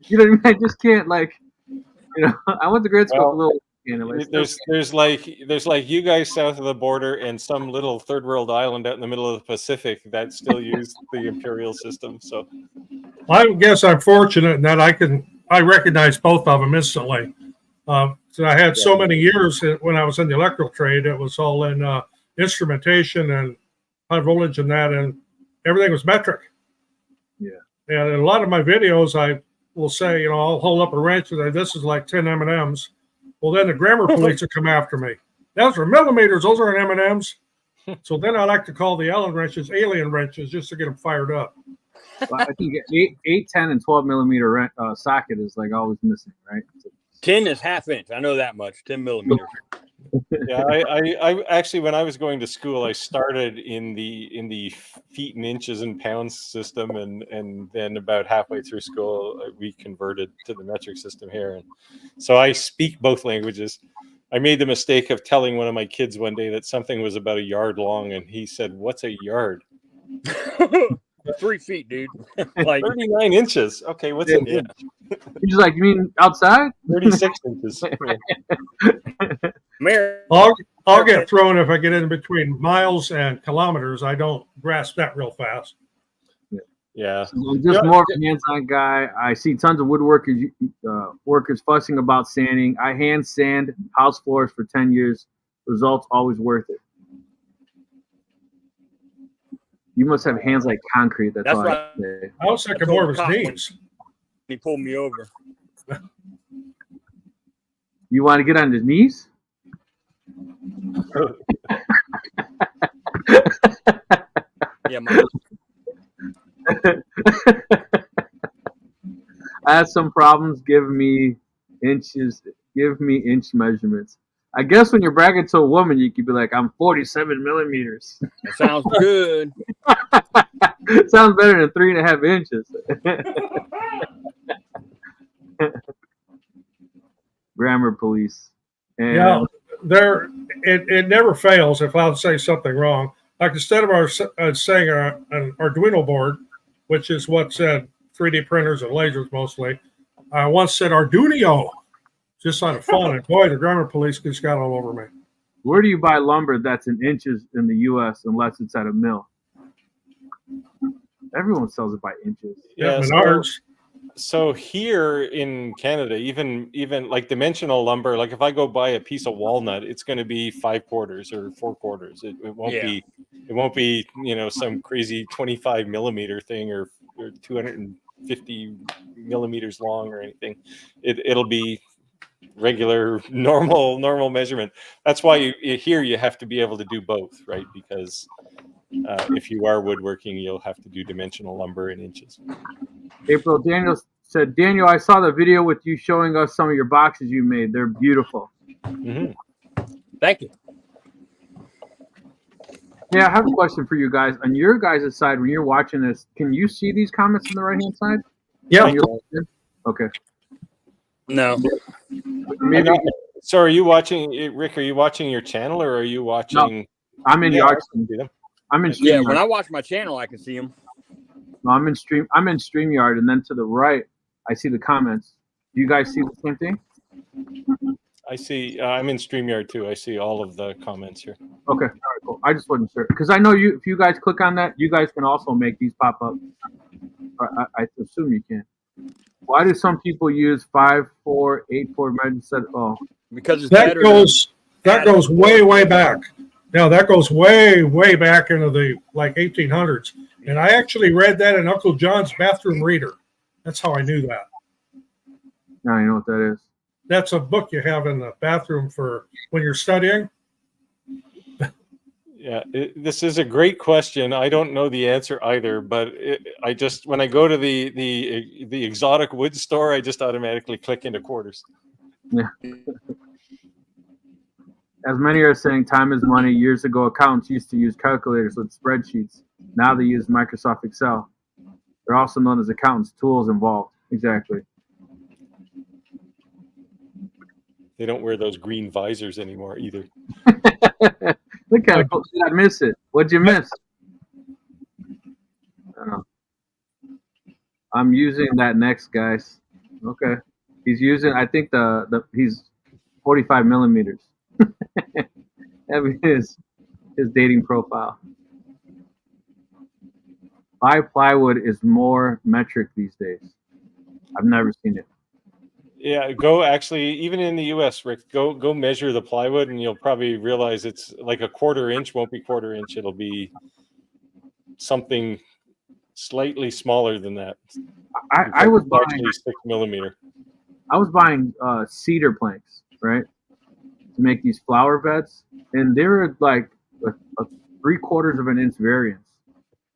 you know what I mean? I just can't like, you know. I went to grade school for a Well, little. You know, there's like you guys south of the border and some little third world island out in the middle of the Pacific that still use the imperial system. So I guess I'm fortunate in that I recognize both of them instantly. So I had so many years when I was in the electrical trade. It was all in instrumentation and high voltage and that, and everything was metric. Yeah. And in a lot of my videos, I will say, you know, I'll hold up a wrench and say, this is like 10 M&Ms. Well, then the grammar police will come after me. Those are millimeters. Those aren't M&Ms. So then I like to call the Allen wrenches alien wrenches just to get them fired up. Well, I think 8, 10, and 12 millimeter socket is like always missing, right? 10 is half inch. I know that much. 10 millimeters. yeah, I actually, when I was going to school, I started in the feet and inches and pounds system, and then about halfway through school we converted to the metric system here, and so I speak both languages. I made the mistake of telling one of my kids one day that something was about a yard long, and he said, "What's a yard?" 3 feet, dude. Like 39 inches. Okay, what's an inch? He's like, you mean outside? 36 inches. Mary, I'll get thrown if I get in between miles and kilometers. I don't grasp that real fast. Yeah. I'm just more of a hands-on guy. I see tons of woodworkers workers fussing about sanding. I hand sand house floors for 10 years. Results always worth it. You must have hands like concrete. That's all right. I say. I was thinking more of his knees. He pulled me over. You want to get on his knees? Yeah, my I had some problems. Give me inches. Give me inch measurements. I guess when you're bragging to a woman, you could be like, "I'm 47 millimeters." that sounds good. Sounds better than 3.5 inches. Grammar police. And Yeah, it never fails if I'll say something wrong. Like instead of saying an Arduino board, which is what said 3D printers and lasers mostly, I once said Arduino, just out of fun. And boy, the grammar police just got all over me. where do you buy lumber that's in inches in the U.S. unless it's at a mill? Everyone sells it by inches. Yeah, Menards. So here in Canada, even like dimensional lumber, like if I go buy a piece of walnut, it's going to be 5 quarters or 4 quarters. It won't be some crazy 25 millimeter thing or 250 millimeters long or anything. It'll be regular normal measurement. That's why here you have to be able to do both, right? Because if you are woodworking, you'll have to do dimensional lumber in inches. April Daniels said, Daniel, I saw the video with you showing us some of your boxes you made. They're beautiful. Mm-hmm. Thank you. Yeah, I have a question for you guys. On your guys' side, when you're watching this, can you see these comments on the right-hand side? Yeah. Okay. No. Maybe. So are you watching, Rick, are you watching your channel or are you watching? No, I'm in Yeah, the I'm in StreamYard. Yeah, when I watch my channel, I can see them. No, I'm in StreamYard, and then to the right, I see the comments. Do you guys see the same thing? I see. I'm in StreamYard too. I see all of the comments here. Okay, all right, cool. I just wasn't sure because I know you. If you guys click on that, you guys can also make these pop up. I assume you can. Why do some people use 5/4, 8/4 measurements? Oh, Because it's That better. goes way back. Now that goes way back into the 1800s. And I actually read that in Uncle John's bathroom reader. That's how I knew that. now you know what that is. That's a book you have in the bathroom for when you're studying. Yeah, this is a great question. I don't know the answer either, but I just when I go to the exotic wood store, I just automatically click into quarters. As many are saying, time is money. Years ago, accountants used to use calculators with spreadsheets. Now they use Microsoft Excel. They're also known as accountants. Tools involved. Exactly. They don't wear those green visors anymore either. Look at it. Did I miss it? What'd you miss? I don't know. I'm using that next, guys. Okay. He's using, I think he's 45 millimeters. That is his dating profile. Why plywood is more metric these days? I've never seen it. Yeah, go actually, even in the US, Rick, go measure the plywood and you'll probably realize it's like a 1/4 inch, won't be 1/4 inch. It'll be something slightly smaller than that. I was buying actually 6 millimeter. I was buying cedar planks, right, to make these flower beds, and they were like a 3/4 of an inch variance,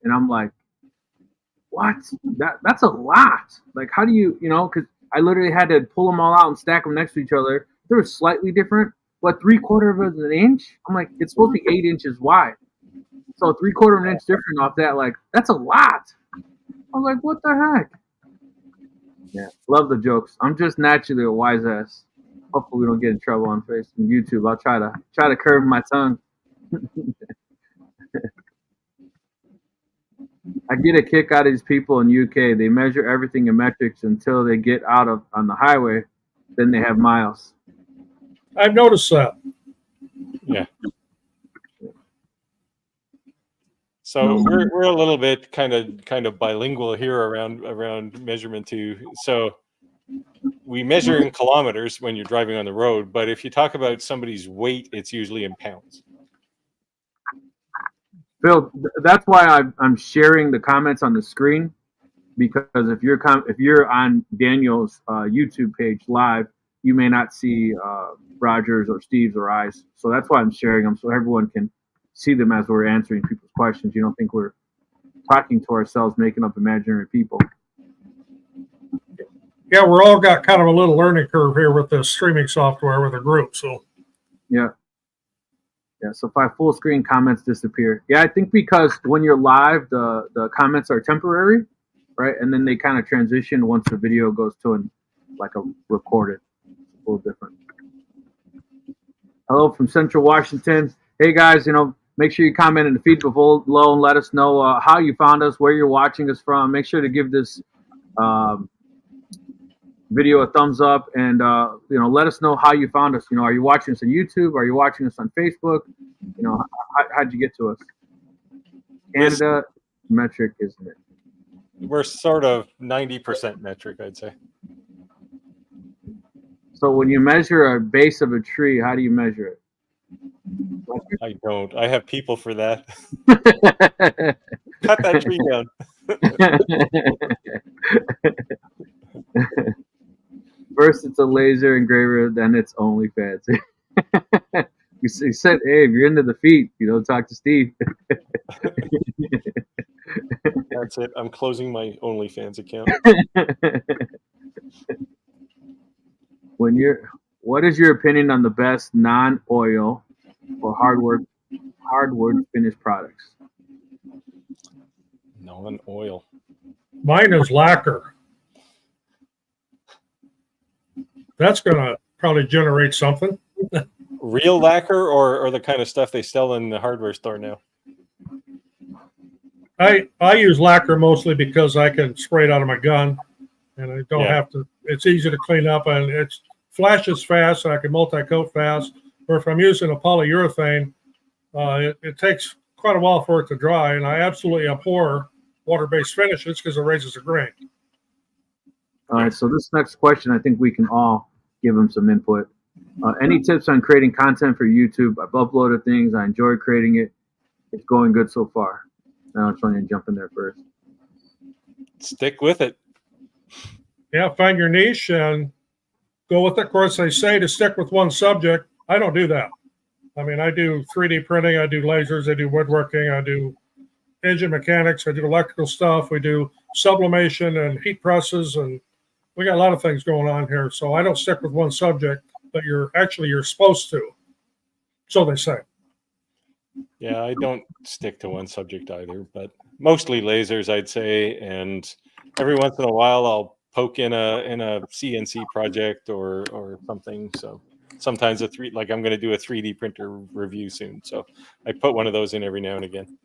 and I'm like, what? That's a lot. Like, how do you because I literally had to pull them all out and stack them next to each other. They were slightly different, but 3/4 of an inch. I'm like, it's supposed to be 8 inches wide, so 3/4 of an inch different off that. Like, that's a lot. I was like, what the heck? Yeah, love the jokes. I'm just naturally a wise ass. Hopefully, we don't get in trouble on Facebook and YouTube. I'll try to curb my tongue. I get a kick out of these people in UK. They measure everything in metrics until they get out on the highway. Then they have miles. I've noticed that. Yeah. So we're a little bit kind of bilingual here around measurement too. So we measure in kilometers when you're driving on the road, but if you talk about somebody's weight, it's usually in pounds. Phil, that's why I'm sharing the comments on the screen, because if you're on Daniel's YouTube page live, you may not see Roger's or Steve's or I's. So that's why I'm sharing them, so everyone can see them as we're answering people's questions. You don't think we're talking to ourselves, making up imaginary people. Yeah, we're all got kind of a little learning curve here with the streaming software with a group. So yeah. So if I full screen, comments disappear. Yeah, I think because when you're live, the comments are temporary, right? And then they kind of transition once the video goes to a recorded. It's a little different. Hello from Central Washington. Hey guys, make sure you comment in the feed below and let us know how you found us, where you're watching us from. Make sure to give this video a thumbs up, and let us know how you found us. Are you watching us on YouTube? Are you watching us on Facebook? How'd you get to us? Canada metric, isn't it? We're sort of 90% metric, I'd say. So when you measure a base of a tree, how do you measure it? I don't. I have people for that. Cut that tree down. First, it's a laser engraver, then it's OnlyFans. You said, hey, if you're into the feet, talk to Steve. That's it. I'm closing my OnlyFans account. What is your opinion on the best non-oil or hardwood finished products? Non-oil. mine is lacquer. That's going to probably generate something. Real lacquer or the kind of stuff they sell in the hardware store now? I use lacquer mostly because I can spray it out of my gun, and I don't have to. It's easy to clean up, and it flashes fast, and I can multi-coat fast. Or if I'm using a polyurethane, it takes quite a while for it to dry, and I absolutely abhor water-based finishes because it raises the grain. All right, so this next question, I think we can all give them some input. Any tips on creating content for YouTube? I've uploaded things. I enjoy creating it. It's going good so far. Now I'm trying to jump in there first. Stick with it. Yeah, find your niche and go with it. Of course, they say to stick with one subject. I don't do that. I mean, I do 3D printing. I do lasers. I do woodworking. I do engine mechanics. I do electrical stuff. We do sublimation and heat presses, and we got a lot of things going on here. So I don't stick with one subject. but you're supposed to. So they say. Yeah, I don't stick to one subject either, but mostly lasers, I'd say, and every once in a while I'll poke in a CNC project or something. So sometimes I'm going to do a 3D printer review soon, so I put one of those in every now and again.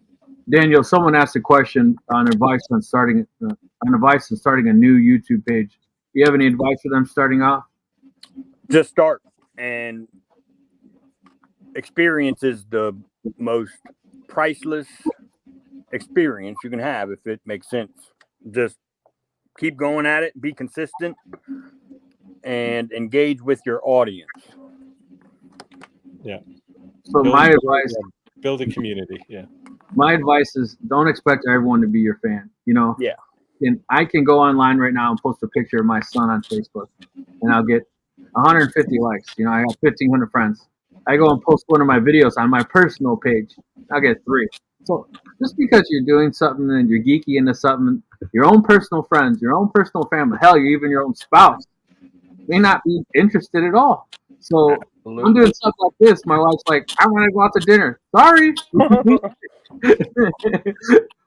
Daniel, someone asked a question on advice on starting a new YouTube page. Do you have any advice for them starting off? Just start, and experience is the most priceless experience you can have, if it makes sense. Just keep going at it, be consistent, and engage with your audience. Yeah. So my advice, build a community. Yeah. My advice is don't expect everyone to be your fan. Yeah. And I can go online right now and post a picture of my son on Facebook, and I'll get 150 likes. I have 1,500 friends. I go and post one of my videos on my personal page, I'll get 3. So just because you're doing something and you're geeky into something, your own personal friends, your own personal family, hell, even your own spouse may not be interested at all. So I'm doing stuff like this. My wife's like, I want to go out to dinner. Sorry.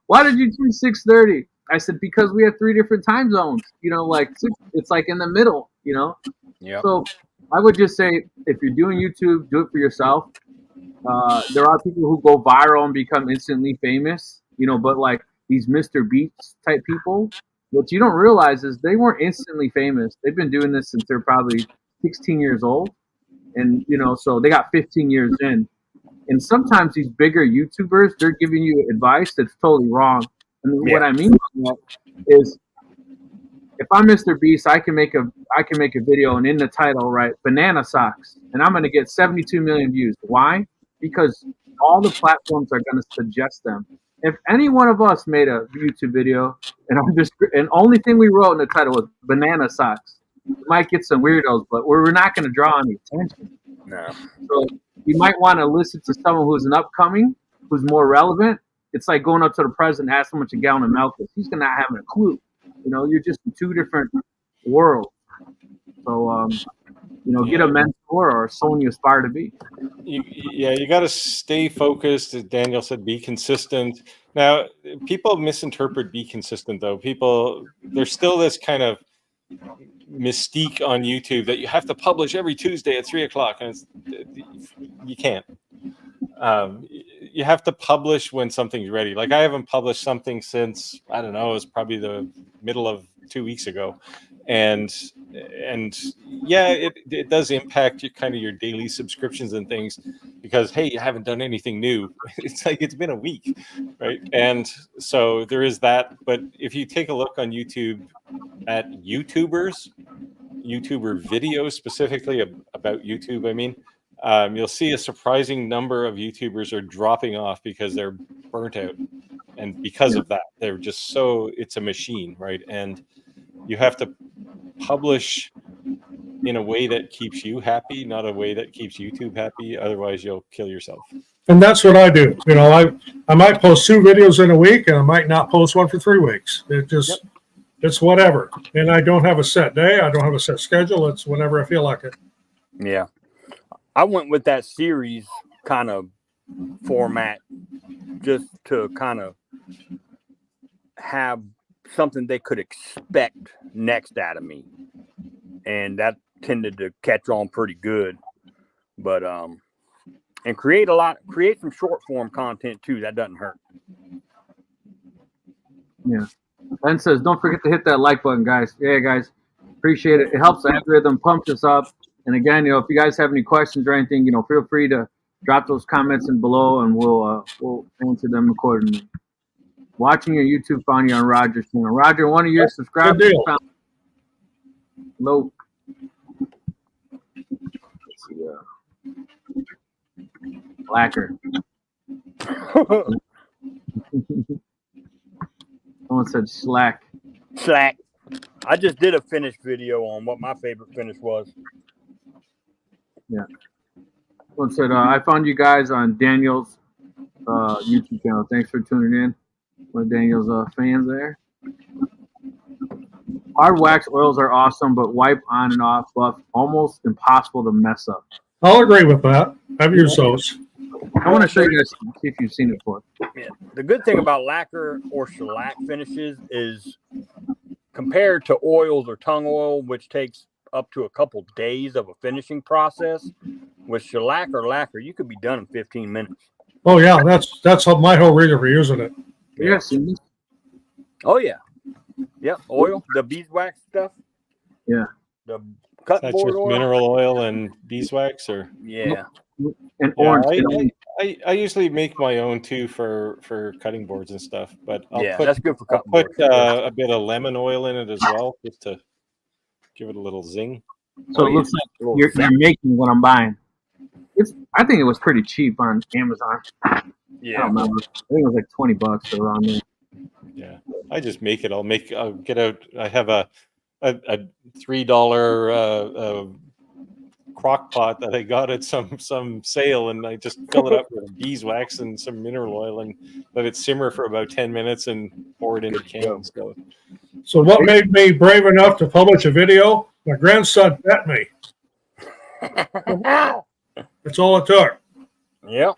Why did you choose 6:30? I said, because we have 3 different time zones. It's like in the middle, Yeah. So I would just say, if you're doing YouTube, do it for yourself. There are people who go viral and become instantly famous, but like these Mr. Beast type people, what you don't realize is they weren't instantly famous. They've been doing this since they're probably 16 years old. And, so they got 15 years in. And sometimes these bigger YouTubers, they're giving you advice that's totally wrong. And what I mean by that is, if I'm Mr. Beast, I can make a video and in the title write banana socks, and I'm going to get 72 million views. Why? Because all the platforms are going to suggest them. If any one of us made a YouTube video and only thing we wrote in the title was banana socks, we might get some weirdos, but we're not going to draw any attention. No. So you might want to listen to someone who's an upcoming, who's more relevant. It's like going up to the president and asking how much a gallon of milk is. He's going to not having a clue. You're just in 2 different worlds. So, get a mentor or someone you aspire to be. You got to stay focused. As Daniel said, be consistent. Now, people misinterpret be consistent, though. There's still this kind of mystique on YouTube that you have to publish every Tuesday at 3:00, and you can't. You have to publish when something's ready. Like, I haven't published something since, I don't know, it was probably the middle of 2 weeks ago. And yeah, it does impact your daily subscriptions and things, because, hey, you haven't done anything new. It's like, it's been a week, right? And so there is that. But if you take a look on YouTube at YouTuber videos, specifically about YouTube, I mean, you'll see a surprising number of YouTubers are dropping off because they're burnt out. And because of that, they're just it's a machine, right? And you have to publish in a way that keeps you happy, not a way that keeps YouTube happy. Otherwise, you'll kill yourself. And that's what I do. I might post 2 videos in a week, and I might not post one for 3 weeks. It's whatever. And I don't have a set day. I don't have a set schedule. It's whenever I feel like it. Yeah. I went with that series kind of format just to kind of have something they could expect next out of me. And that tended to catch on pretty good. But and create some short form content too. That doesn't hurt. Yeah. Ben says, don't forget to hit that like button, guys. Yeah, guys. Appreciate it. It helps the algorithm, pumps us up. And again, if you guys have any questions or anything, feel free to drop those comments in below, and we'll answer them accordingly. Watching your YouTube found you on Roger's channel. Roger, one of your subscribers found. Hello. Let's see. Blacker. Someone said slack. Slack. I just did a finish video on what my favorite finish was. Yeah. Someone said, I found you guys on Daniel's YouTube channel. Thanks for tuning in. One of Daniel's fans there. hard wax oils are awesome, but wipe on and off buff almost impossible to mess up. I'll agree with that. I've used those. I want to show you guys, see if you've seen it before. Yeah. The good thing about lacquer or shellac finishes is compared to oils or tung oil, which takes up to a couple days of a finishing process, with shellac or lacquer, you could be done in 15 minutes. Oh yeah, that's my whole reason for using it. Yes. Oh yeah. Yep. Oil, the beeswax stuff. Yeah. The That's cut board just oil. mineral oil and beeswax, or Yeah. And yeah, orange. I usually make my own too for cutting boards and stuff. But I'll That's good for I'll cutting put boards. a bit of lemon oil in it as well, just to give it a little zing. So it looks like you're making what I'm buying. I think it was pretty cheap on Amazon. I Yeah. don't remember. I think it was like $20 around there. Yeah, I just make it. I'll get out. I have a $3 crock pot that I got at some sale, and I just fill it up with beeswax and some mineral oil and let it simmer for about 10 minutes and pour it into cans. So what made me brave enough to publish a video? My grandson bet me. That's all it took. Yep.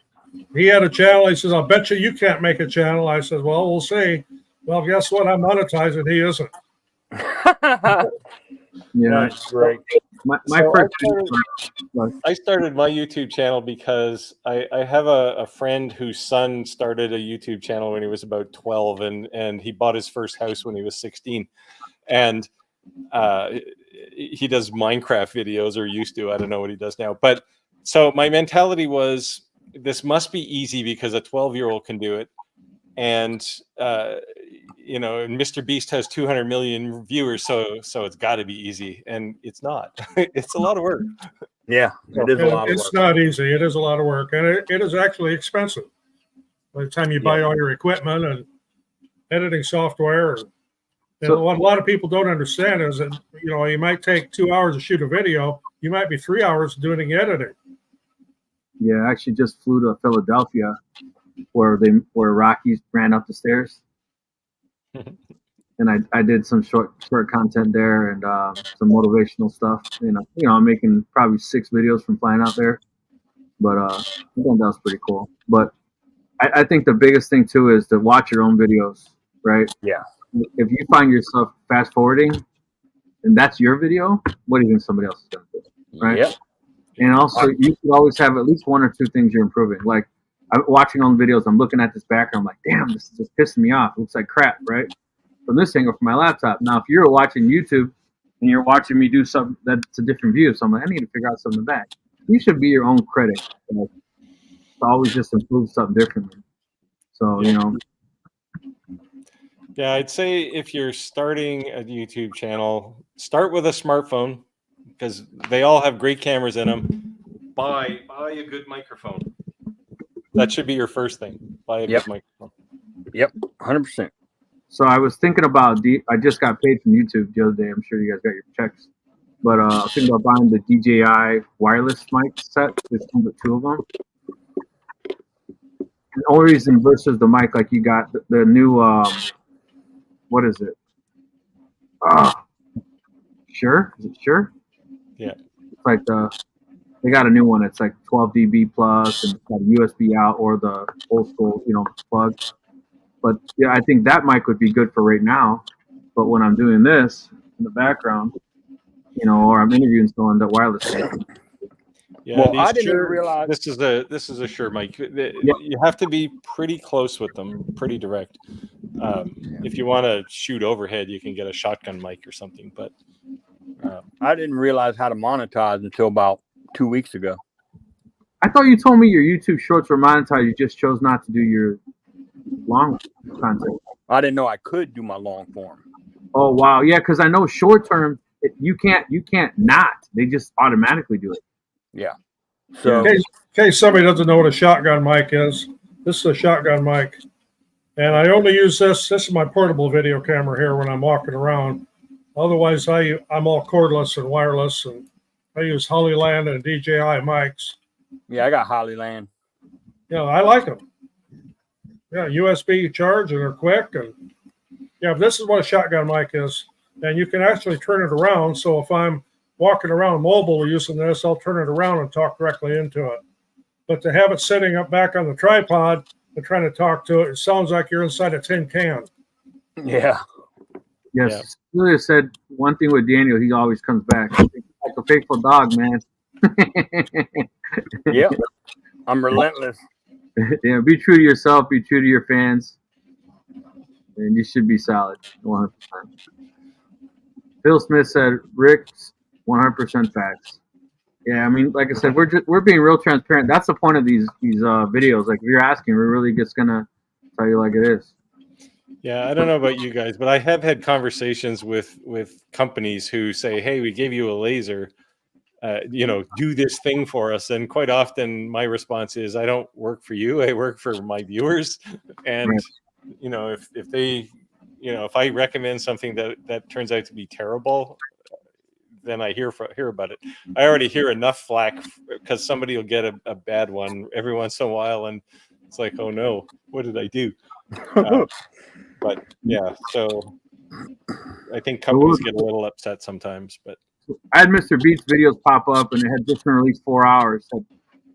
He had a channel. He says, "I'll bet you can't make a channel." I said, "Well, we'll see." Well, guess what? I'm monetizing. He isn't. Yeah. That's great. My So first I started my YouTube channel because I have a friend whose son started a YouTube channel when he was about 12, and he bought his first house when he was 16. And he does Minecraft videos, or used to. I don't know what he does now. But so my mentality was, this must be easy because a 12-year-old can do it. And Mr. Beast has 200 million viewers, so it's got to be easy, and it's not. It's a lot of work. Yeah, it is a lot of It's work. not easy. It is a lot of work, and it is actually expensive. By the time you buy all your equipment and editing software, what a lot of people don't understand is that you might take 2 hours to shoot a video. You might be 3 hours doing the editing. Yeah, I actually just flew to Philadelphia, where Rockies ran up the stairs, and I did some short content there and some motivational stuff. I'm making probably 6 videos from flying out there, but I think that was pretty cool. But I think the biggest thing too is to watch your own videos, right? Yeah. If you find yourself fast forwarding, and that's your video, what do you think somebody else is going to do, right? Yep. And also, you should always have at least 1 or 2 things you're improving. Like, I'm watching on videos, I'm looking at this background, I'm like, damn, this is just pissing me off. It looks like crap, right? From this angle, from my laptop. Now, if you're watching YouTube and you're watching me do something that's a different view, so I'm like, I need to figure out something back. You should be your own critic. To always just improve something differently. So, Yeah, I'd say if you're starting a YouTube channel, start with a smartphone, because they all have great cameras in them. Buy a good microphone. That should be your first thing. Buy a good microphone. Yep, 100%. So I was thinking about I just got paid from YouTube the other day. I'm sure you guys got your checks. But I was thinking about buying the DJI wireless mic set. There's 2 of them. The only reason versus the mic, like you got the new, what is it? Sure? Is it Sure? Yeah. It's like they got a new one. It's like 12 dB plus, and it's got USB out or the old school, plug. But yeah, I think that mic would be good for right now. But when I'm doing this in the background, or I'm interviewing someone, that wireless thing. Yeah, Well, I didn't even realize this is a Shure mic. You have to be pretty close with them, pretty direct. If you want to shoot overhead, you can get a shotgun mic or something. But I didn't realize how to monetize until about 2 weeks ago. I thought you told me your YouTube shorts were monetized. You just chose not to do your long content. I didn't know I could do my long form. Oh wow, yeah, because I know short term you can't not. They just automatically do it. Yeah. So in case somebody doesn't know what a shotgun mic is, this is a shotgun mic, and I only use this. This is my portable video camera here when I'm walking around. Otherwise, I'm all cordless and wireless, and I use Hollyland and DJI mics. yeah, I got Hollyland. I like them. Yeah, USB charge, and they're quick. And yeah, this is what a shotgun mic is. and you can actually turn it around. So if I'm walking around mobile using this, I'll turn it around and talk directly into it. But to have it sitting up back on the tripod and trying to talk to it, it sounds like you're inside a tin can. Yeah. Yes. Julia said one thing with Daniel, he always comes back. He's like a faithful dog, man. Yep. I'm relentless. Yeah, be true to yourself, be true to your fans, and you should be solid 100%. Phil Smith said, Rick's 100% facts. Yeah, I mean, like I said, we're being real transparent. That's the point of these videos. Like, if you're asking, we're really just gonna tell you like it is. Yeah, I don't know about you guys, but I have had conversations with companies who say, "Hey, we gave you a laser, do this thing for us." And quite often, my response is, "I don't work for you. I work for my viewers." And Right. if they, if I recommend something that turns out to be terrible, then I hear about it. I already hear enough flack because somebody will get a bad one every once in a while, and it's like, oh no, what did I do? But yeah, so I think companies get a little upset sometimes. But I had Mr. Beast's videos pop up, and it had just been released 4 hours. Had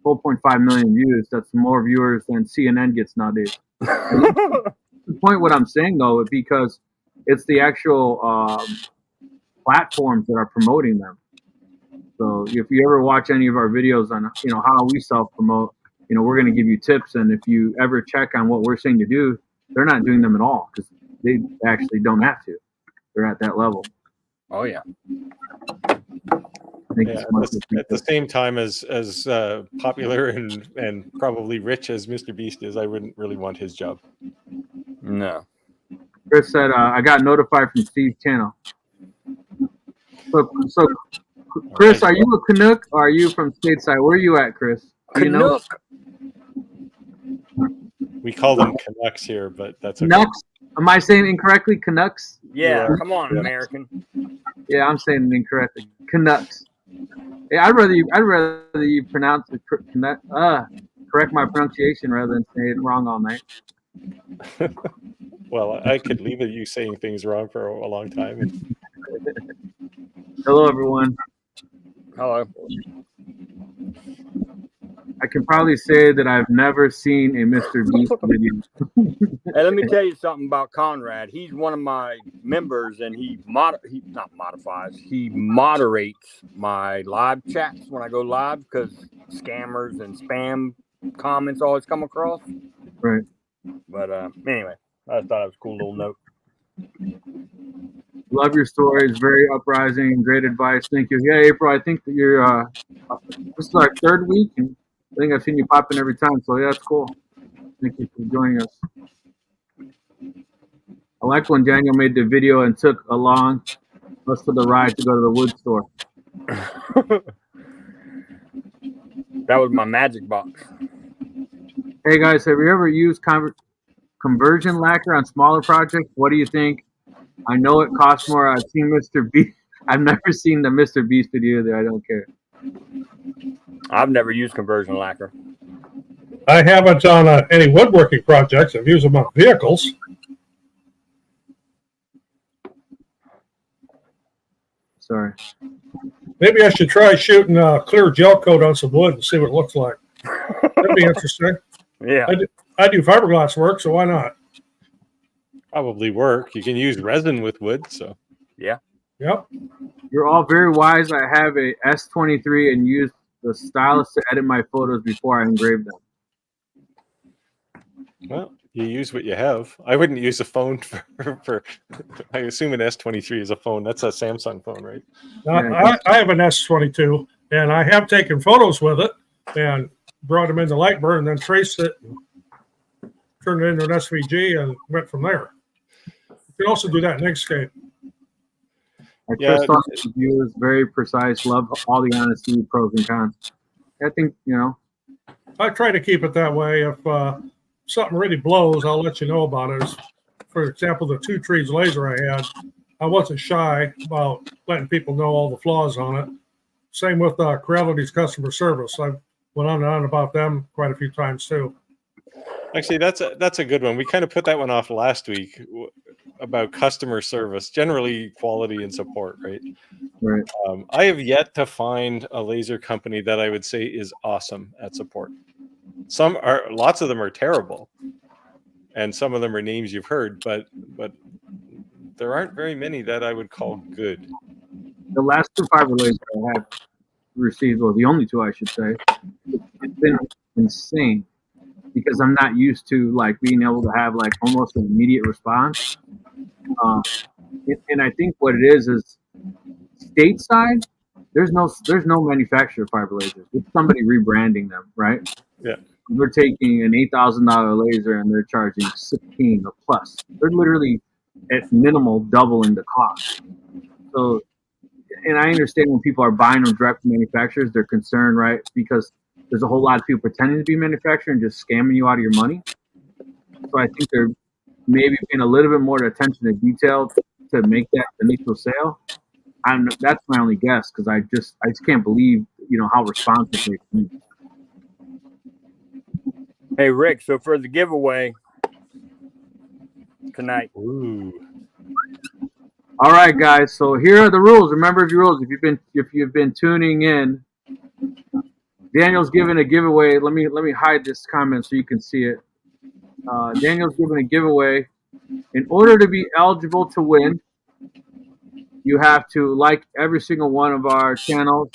4.5 million views. That's more viewers than CNN gets nowadays. The point what I'm saying though is because it's the actual platforms that are promoting them. So if you ever watch any of our videos on how we self promote, we're going to give you tips, and if you ever check on what we're saying to do, they're not doing them at all because they actually don't have to. They're at that level. Oh yeah. At the same time as popular and probably rich as Mr. Beast is, I wouldn't really want his job. No. Chris said, I got notified from Steve's channel. So Chris, are you a Canuck or are you from stateside? Where are you at, Chris? Canuck. We call them Canucks here, but that's okay. Canucks? Am I saying incorrectly? Canucks? Yeah, come on, American. Yeah, I'm saying it incorrectly. Canucks. Yeah, I'd rather you pronounce it correct my pronunciation rather than say it wrong all night. Well, I could leave you saying things wrong for a long time. Hello, everyone. Hello. I can probably say that I've never seen a Mr. Beast video. Hey, let me tell you something about Conrad. He's one of my members, and he moderates my live chats when I go live because scammers and spam comments always come across. Right. But anyway, I thought it was a cool little note. Love your stories. Very uprising. Great advice. Thank you. Yeah, April, I think that you're this is our 3rd week, and I think I've seen you pop in every time. So yeah, that's cool. Thank you for joining us. I like when Daniel made the video and took along us for the ride to go to the wood store. That was my magic box. Hey guys, have you ever used conversion lacquer on smaller projects? What do you think? I know it costs more. I've seen Mr. Beast. I've never seen the Mr. Beast video either. I don't care. I've never used conversion lacquer. I haven't on any woodworking projects. I've used them on vehicles. Sorry. Maybe I should try shooting clear gel coat on some wood and see what it looks like. That'd be interesting. Yeah. I do fiberglass work, so why not? Probably work. You can use resin with wood, so. Yeah. Yep. You're all very wise. I have a S23 and use the stylus to edit my photos before I engrave them. Well, you use what you have. I wouldn't use a phone for I assume an S23 is a phone. That's a Samsung phone, right? I have an S22, and I have taken photos with it and brought them into Lightburn and then traced it and turned it into an SVG and went from there. You can also do that in Inkscape. Chris review is very precise. Love all the honesty, pros and cons. I think, I try to keep it that way. If something really blows, I'll let you know about it. For example, the 2 trees laser I had, I wasn't shy about letting people know all the flaws on it. Same with Corellity's customer service. I went on and on about them quite a few times too. Actually, that's a good one. We kind of put that one off last week. about customer service, generally quality and support, right? Right. I have yet to find a laser company that I would say is awesome at support. Lots of them are terrible, and some of them are names you've heard, but there aren't very many that I would call good. The last two fiber lasers I have received, or the only two I should say, it's been insane because I'm not used to like being able to have like almost an immediate response. And I think what it is stateside. There's no manufacturer of fiber lasers. It's somebody rebranding them, right? Yeah. We're taking an $8,000 laser and they're charging 16 or plus. They're literally at minimal doubling the cost. So, and I understand when people are buying them direct from manufacturers, they're concerned, right? Because there's a whole lot of people pretending to be manufacturer and just scamming you out of your money. So I think they're maybe paying a little bit more attention to detail to make that initial sale. That's my only guess because I just can't believe how responsive they've been. Hey, Rick. So for the giveaway tonight. Ooh. All right, guys. So here are the rules. Remember your rules. If you've been tuning in, Daniel's giving a giveaway. Let me hide this comment so you can see it. Daniel's giving a giveaway. In order to be eligible to win, you have to like every single one of our channels.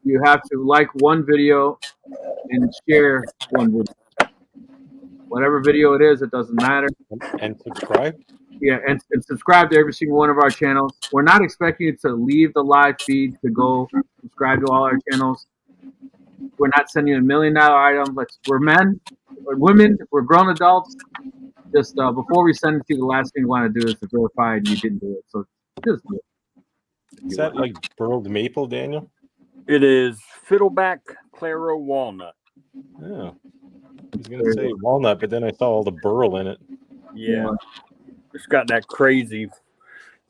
You have to like one video and share one video. Whatever video it is, it doesn't matter. And subscribe. Yeah, and subscribe to every single one of our channels. We're not expecting you to leave the live feed to go subscribe to all our channels. We're not sending you $1 million item. We're men, we're women, we're grown adults. Just before we send it to you, the last thing we want to do is to verify you didn't do it. So just do it. Is that like burled maple, Daniel? It is Fiddleback Claro Walnut. Oh. I was going to say walnut, but then I saw all the burl in it. Yeah. It's got that crazy.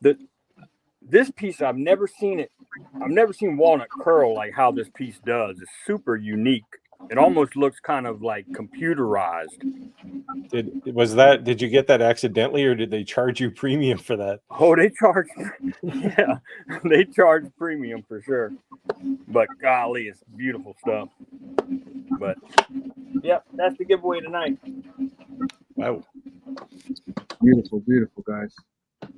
This piece, I've never seen walnut curl like how this piece does. It's super unique. It almost looks kind of like computerized. Did you get that accidentally, or did they charge you premium for that? Oh, they charge. Yeah, they charge premium for sure. But golly, it's beautiful stuff. But yep, that's the giveaway tonight. Wow. Beautiful, beautiful, guys.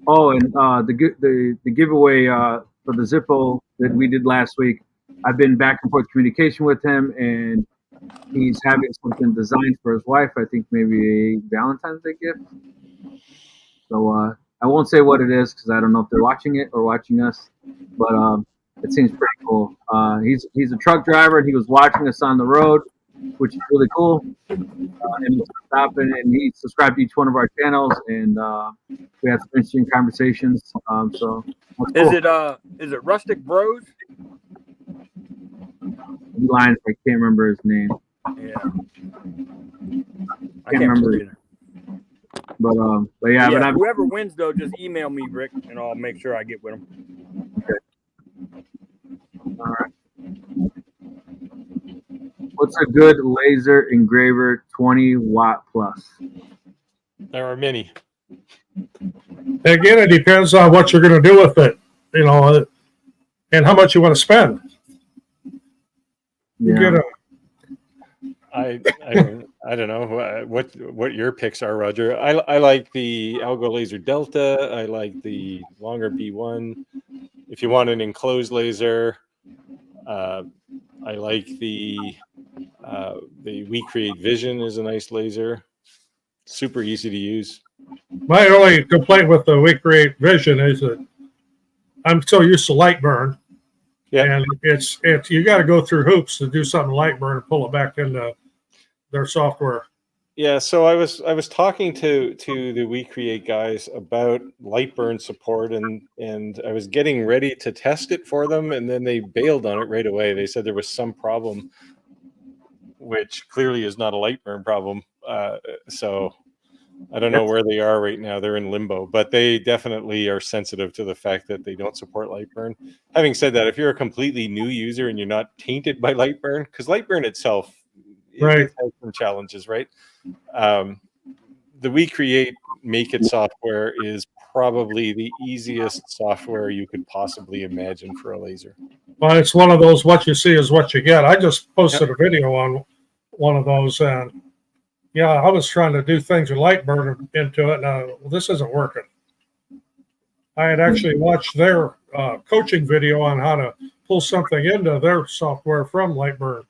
Oh, and the giveaway for the Zippo that we did last week, I've been back and forth communication with him, and he's having something designed for his wife. I think maybe a Valentine's Day gift. So I won't say what it is because I don't know if they're watching it or watching us, but it seems pretty cool. He's a truck driver, and he was watching us on the road, which is really cool. And he's stopping, and he subscribed to each one of our channels, and we had some interesting conversations. So is it Rustic Bros? He lying, I can't remember his name. Yeah, I can't remember either. But yeah, Yeah, but whoever wins though, just email me, Rick, and I'll make sure I get with them. Okay. All right. What's a good laser engraver 20 watt plus? There are many. Again, it depends on what you're going to do with it, and how much you want to spend. You Yeah. get I don't know what your picks are, Roger. I like the Algo Laser Delta. I like the longer B1. If you want an enclosed laser, I like the We Create Vision is a nice laser. Super easy to use. My only complaint with the We Create Vision is that I'm so used to light burn. Yeah. And it's you got to go through hoops to do something light burn and pull it back into their software. Yeah, so I was talking to the We Create guys about Lightburn support, and I was getting ready to test it for them, and then they bailed on it right away. They said there was some problem, which clearly is not a Lightburn problem. So I don't know where they are right now. They're in limbo, but they definitely are sensitive to the fact that they don't support Lightburn. Having said that, if you're a completely new user and you're not tainted by Lightburn, because Lightburn itself has some challenges, right? the We Create Make It software is probably the easiest software you could possibly imagine for a laser. Well, it's one of those, what you see is what you get. I just posted a video on one of those, and yeah, I was trying to do things with Lightburn into it. Well, this isn't working. I had actually watched their coaching video on how to pull something into their software from Lightburn.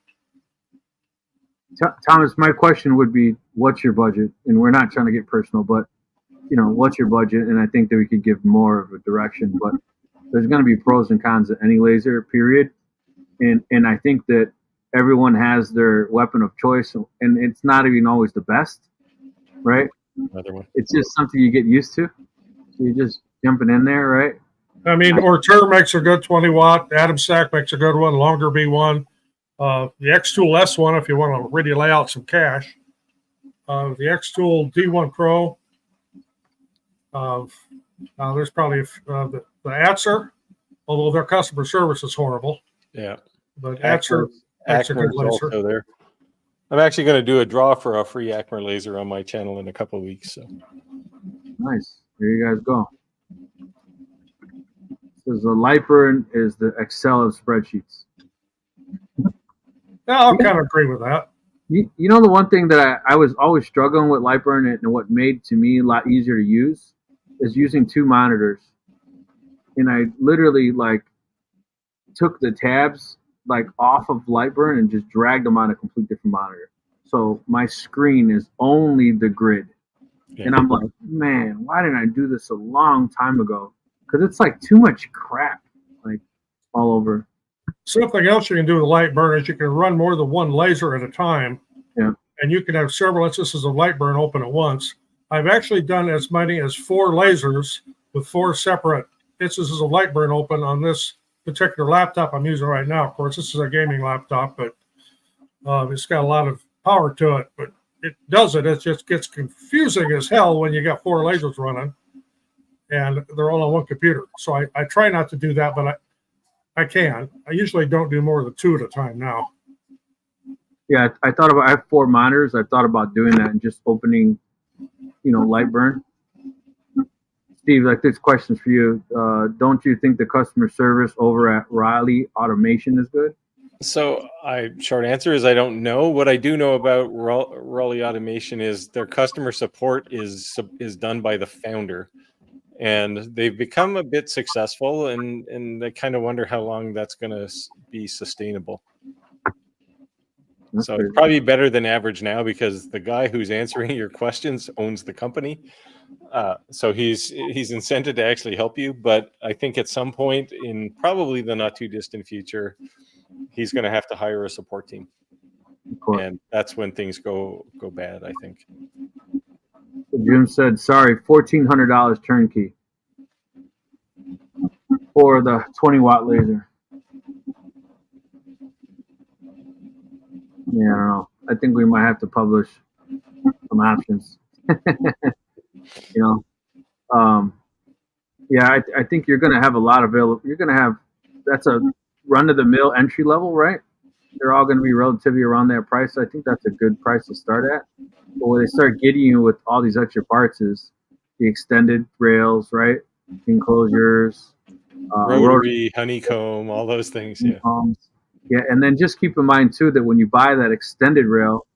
Thomas, my question would be, what's your budget? And we're not trying to get personal, but what's your budget? And I think that we could give more of a direction, but there's going to be pros and cons to any laser, period. And I think that everyone has their weapon of choice, and it's not even always the best, right? Another one. It's just something you get used to. So you're just jumping in there, right? I mean, Ortur makes a good 20 watt. Adam Sack makes a good one. Longer B1. The X-Tool S1, if you want to really lay out some cash. The X-Tool D1 Pro. There's probably the Atzer, although their customer service is horrible. Yeah. But Atzer makes a good laser. Also there. I'm actually going to do a draw for a free Acmer laser on my channel in a couple of weeks. So nice. There you guys go. So the Lightburn is the Excel of spreadsheets. Yeah, I'll kind of agree with that. You know, the one thing that I was always struggling with Lightburn, and what made to me a lot easier to use is using two monitors. And I literally took the tabs off of Lightburn and just dragged them on a complete different monitor. So my screen is only the grid. Yeah. And I'm like, man, why didn't I do this a long time ago? Because it's too much crap all over. Something else you can do with Lightburn is you can run more than one laser at a time. Yeah. And you can have several instances of Lightburn open at once. I've actually done as many as 4 lasers with 4 separate instances of Lightburn open on this particular laptop I'm using right now. Of course, this is a gaming laptop, but it's got a lot of power to it. But it does it. It just gets confusing as hell when you got 4 lasers running, and they're all on one computer. So I try not to do that, but I can. I usually don't do more than 2 at a time now. Yeah, I have 4 monitors. I thought about doing that and just opening, Lightburn. Steve, this question's for you. Don't you think the customer service over at Riley Automation is good? So, short answer is I don't know. What I do know about Riley Automation is their customer support is done by the founder, and they've become a bit successful, and I kind of wonder how long that's going to be sustainable. So it's probably better than average now because the guy who's answering your questions owns the company. So he's incented to actually help you. But I think at some point in probably the not too distant future, he's going to have to hire a support team. And that's when things go bad, I think. Jim said, sorry, $1,400 turnkey for the 20 watt laser. Yeah, I don't know. I think we might have to publish some options. Yeah, I think you're going to have a lot available. You're going to have, that's a run-of-the-mill entry level, right? They're all going to be relatively around that price. I think that's a good price to start at. But when they start getting you with all these extra parts is the extended rails, right? Enclosures. Rotary, honeycomb, all those things, yeah. Yeah, and then just keep in mind, too, that when you buy that extended rail,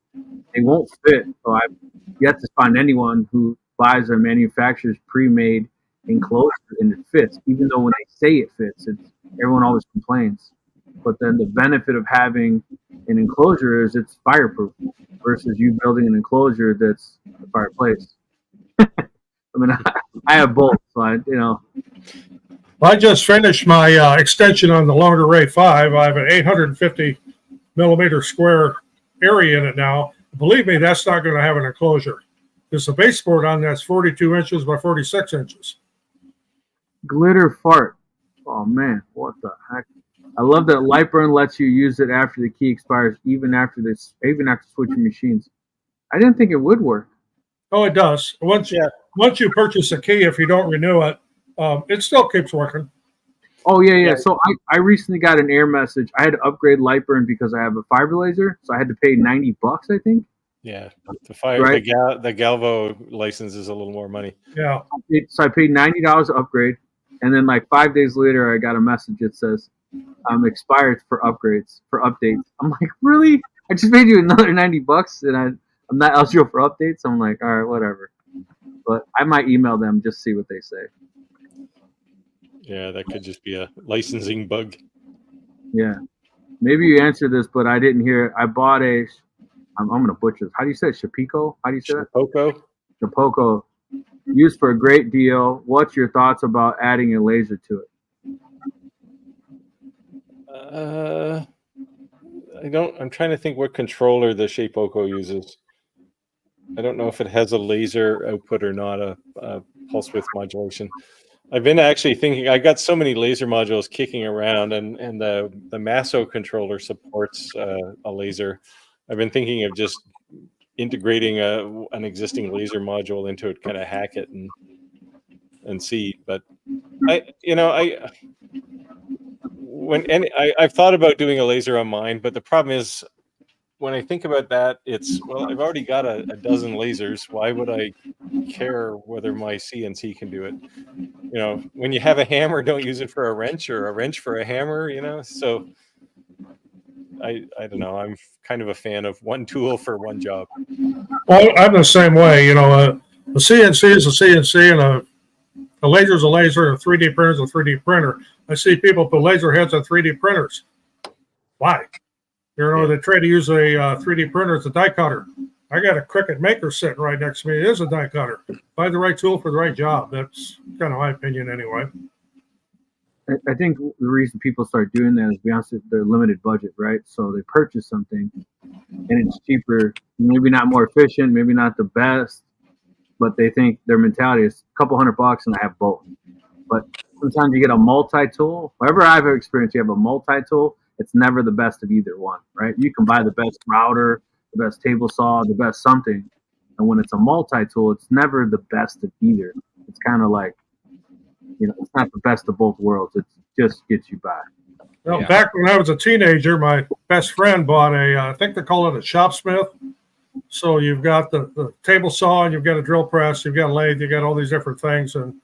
they won't fit. So I've yet to find anyone who buys a manufacturer's pre-made enclosure and it fits, even though when they say it fits, everyone always complains. But then the benefit of having an enclosure is it's fireproof versus you building an enclosure that's a fireplace. I mean, I have both, so I just finished my extension on the Longer Ray 5. I have an 850 millimeter square area in it now. Believe me, that's not going to have an enclosure. There's a baseboard on that's 42 inches by 46 inches. Glitter fart. Oh, man, what the heck? I love that Lightburn lets you use it after the key expires, even after switching machines. I didn't think it would work. Oh, it does. Once you purchase a key, if you don't renew it, it still keeps working. Oh, yeah. So I recently got an error message. I had to upgrade Lightburn because I have a fiber laser, so I had to pay $90, I think. Yeah, the Galvo license is a little more money. Yeah. So I paid $90 to upgrade, and then like 5 days later, I got a message that says I'm expired for updates. I'm like, really? I just paid you another $90, and I'm not eligible for updates. I'm like, all right, whatever. But I might email them just see what they say. Yeah, that could just be a licensing bug. Yeah, maybe you answered this, but I didn't hear it. I bought a. I'm gonna butcher this. How do you say it? Shapico? How do you say that? Shapoco? Shapoco. Used for a great deal. What's your thoughts about adding a laser to it? I'm trying to think what controller the Shapeoko uses. I don't know if it has a laser output or not, a pulse width modulation. I've been actually thinking, I got so many laser modules kicking around, and the Masso controller supports a laser. I've been thinking of just integrating an existing laser module into it, kind of hack it and see. But I've thought about doing a laser on mine, but the problem is when I think about that, I've already got a dozen lasers. Why would I care whether my CNC can do it? When you have a hammer, don't use it for a wrench, or a wrench for a hammer, so I don't know. I'm kind of a fan of one tool for one job. Well, I'm the same way. A CNC is a CNC, and a laser is a laser, and a 3D printer is a 3D printer. I see people put laser heads on 3D printers. Why? They try to use a 3D printer as a die cutter. I got a Cricut Maker sitting right next to me. It is a die cutter. Buy the right tool for the right job. That's kind of my opinion anyway. I think the reason people start doing that is, to be honest, their limited budget, right? So they purchase something, and it's cheaper, maybe not more efficient, maybe not the best, but they think their mentality is a couple $100 and I have both. But sometimes you get a multi-tool. Wherever I've experienced, you have a multi-tool. It's never the best of either one, right? You can buy the best router, the best table saw, the best something. And when it's a multi-tool, it's never the best of either. It's kind of like, it's not the best of both worlds. It just gets you by. Well, back when I was a teenager, my best friend bought I think they call it a shopsmith. So you've got the table saw, and you've got a drill press, you've got a lathe, you've got all these different things. And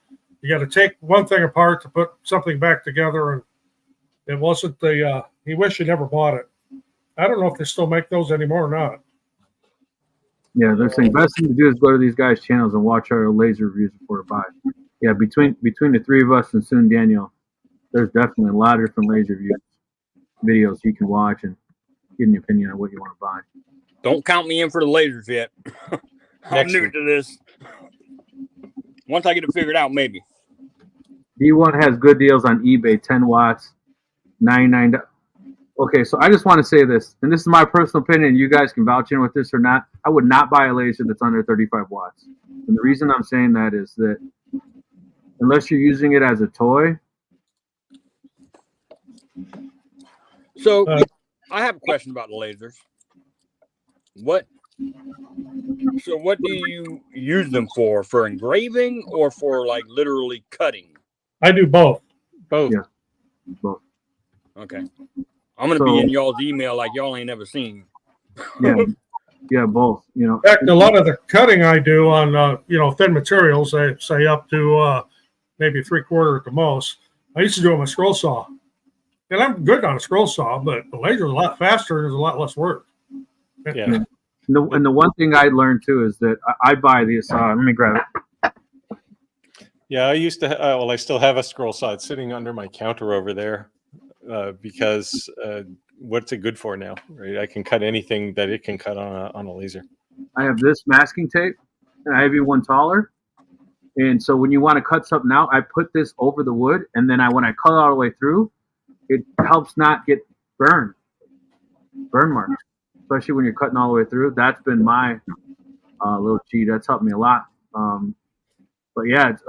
you got to take one thing apart to put something back together. And it wasn't he wished he never bought it. I don't know if they still make those anymore or not. Yeah, they're saying best thing to do is go to these guys' channels and watch our laser reviews before to buy. Yeah, between the three of us and soon Daniel, there's definitely a lot of different laser videos you can watch and get an opinion on what you want to buy. Don't count me in for the lasers yet. I'm new to this. Once I get it figured out, maybe. D1 has good deals on eBay, 10 watts, $99. Okay, so I just want to say this, and this is my personal opinion. You guys can vouch in with this or not. I would not buy a laser that's under 35 watts. And the reason I'm saying that is that unless you're using it as a toy. So I have a question about the lasers. What do you use them for? For engraving or for like literally cutting? I do both. Both. Yeah. Both. Okay. I'm gonna be in y'all's email like y'all ain't never seen. Yeah, both. In fact, a lot of the cutting I do on thin materials, I say up to maybe 3/4 at the most. I used to do it on a scroll saw, and I'm good on a scroll saw, but the laser is a lot faster and there's a lot less work. Yeah. And the one thing I learned too is that I buy these. Let me grab it. Yeah, I used to. I still have a scroll saw. It's sitting under my counter over there. Because what's it good for now? Right, I can cut anything that it can cut on a laser. I have this masking tape, and I have even one taller. And so when you want to cut something out, I put this over the wood, and then when I cut all the way through, it helps not get burn marks, especially when you're cutting all the way through. That's been my little cheat. That's helped me a lot. But yeah, it's,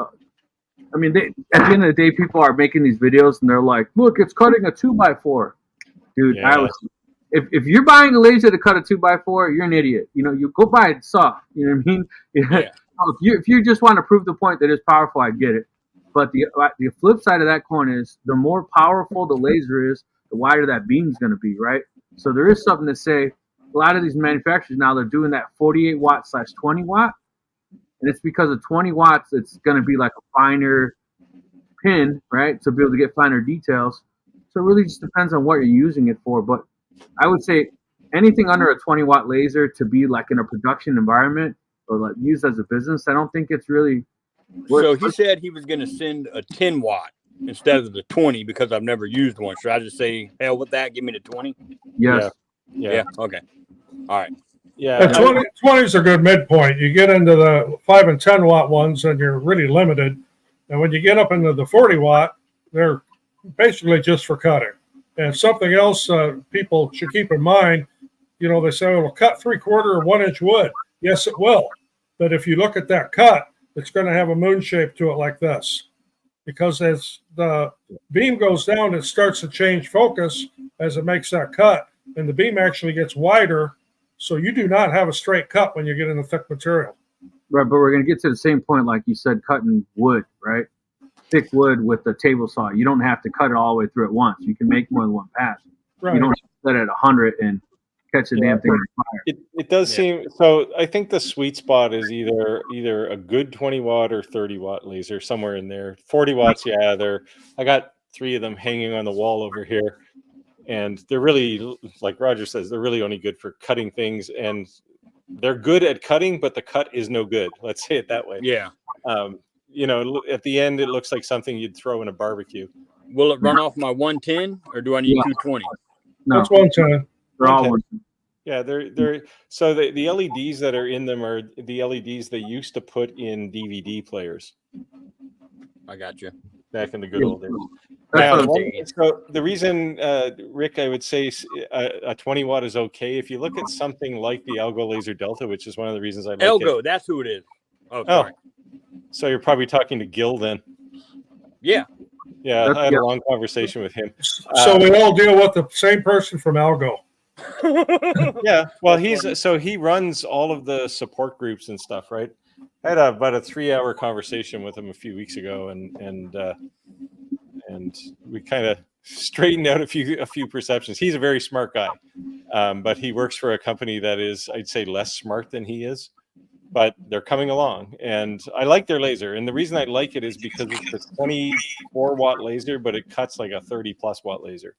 at the end of the day, people are making these videos and they're like, look, it's cutting a 2x4. Dude, yeah. If you're buying a laser to cut a 2x4, you're an idiot. You go buy a saw. You know what I mean? Yeah. If you just want to prove the point that it's powerful, I get it. But the flip side of that coin is the more powerful the laser is, the wider that beam's going to be, right? So there is something to say a lot of these manufacturers now, they're doing that 48 watt / 20 watt. And it's because of 20 watts, it's going to be like a finer pin, right? To be able to get finer details. So it really just depends on what you're using it for. But I would say anything under a 20 watt laser to be like in a production environment or like used as a business, I don't think it's really. So he said he was going to send a 10 watt instead of the 20 because I've never used one. Should I just say, hell with that? Give me the 20? Yes. Yeah. Okay. All right. Yeah, 20 is a good midpoint. You get into the 5 and 10 watt ones, and you're really limited. And when you get up into the 40 watt, they're basically just for cutting. And something else people should keep in mind, you know, they say, well, cut 3/4 or 1 inch wood. Yes, it will. But if you look at that cut, it's going to have a moon shape to it like this. Because as the beam goes down, it starts to change focus as it makes that cut. And the beam actually gets wider. So you do not have a straight cut when you get in the thick material. Right, but we're going to get to the same point, like you said, cutting wood, right? Thick wood with the table saw. You don't have to cut it all the way through at once. You can make more than one pass. Right. You don't have to set it at 100 and catch the damn thing on fire. It does seem so. I think the sweet spot is either a good 20 watt or 30 watt laser, somewhere in there. 40 watts, yeah. I got 3 of them hanging on the wall over here, and they're really, like Roger says, they're really only good for cutting things, and they're good at cutting, but the cut is no good. Let's say it that way. Yeah. You know, at the end, it looks like something you'd throw in a barbecue. Will it run off my 110 or do I need 220? No, That's 110. they're all 110. Yeah, they're so the LEDs that are in them are the LEDs they used to put in DVD players I got you. back in the good old days. That's Now, what I'm so the reason, Rick, I would say a 20 watt is okay. If you look at something like the Algo Laser Delta, which is one of the reasons I like Elgo, it. that's who it is. Oh, sorry. So you're probably talking to Gil then. Yeah. Yeah, I had a long conversation with him. So we all deal with the same person from Algo. Yeah, well, he runs all of the support groups and stuff, right? I had about a 3-hour conversation with him a few weeks ago, and we kind of straightened out a few perceptions. He's a very smart guy, but he works for a company that is, I'd say, less smart than he is. But they're coming along, and I like their laser. And the reason I like it is because it's a 24 watt laser, but it cuts like a 30+ watt laser.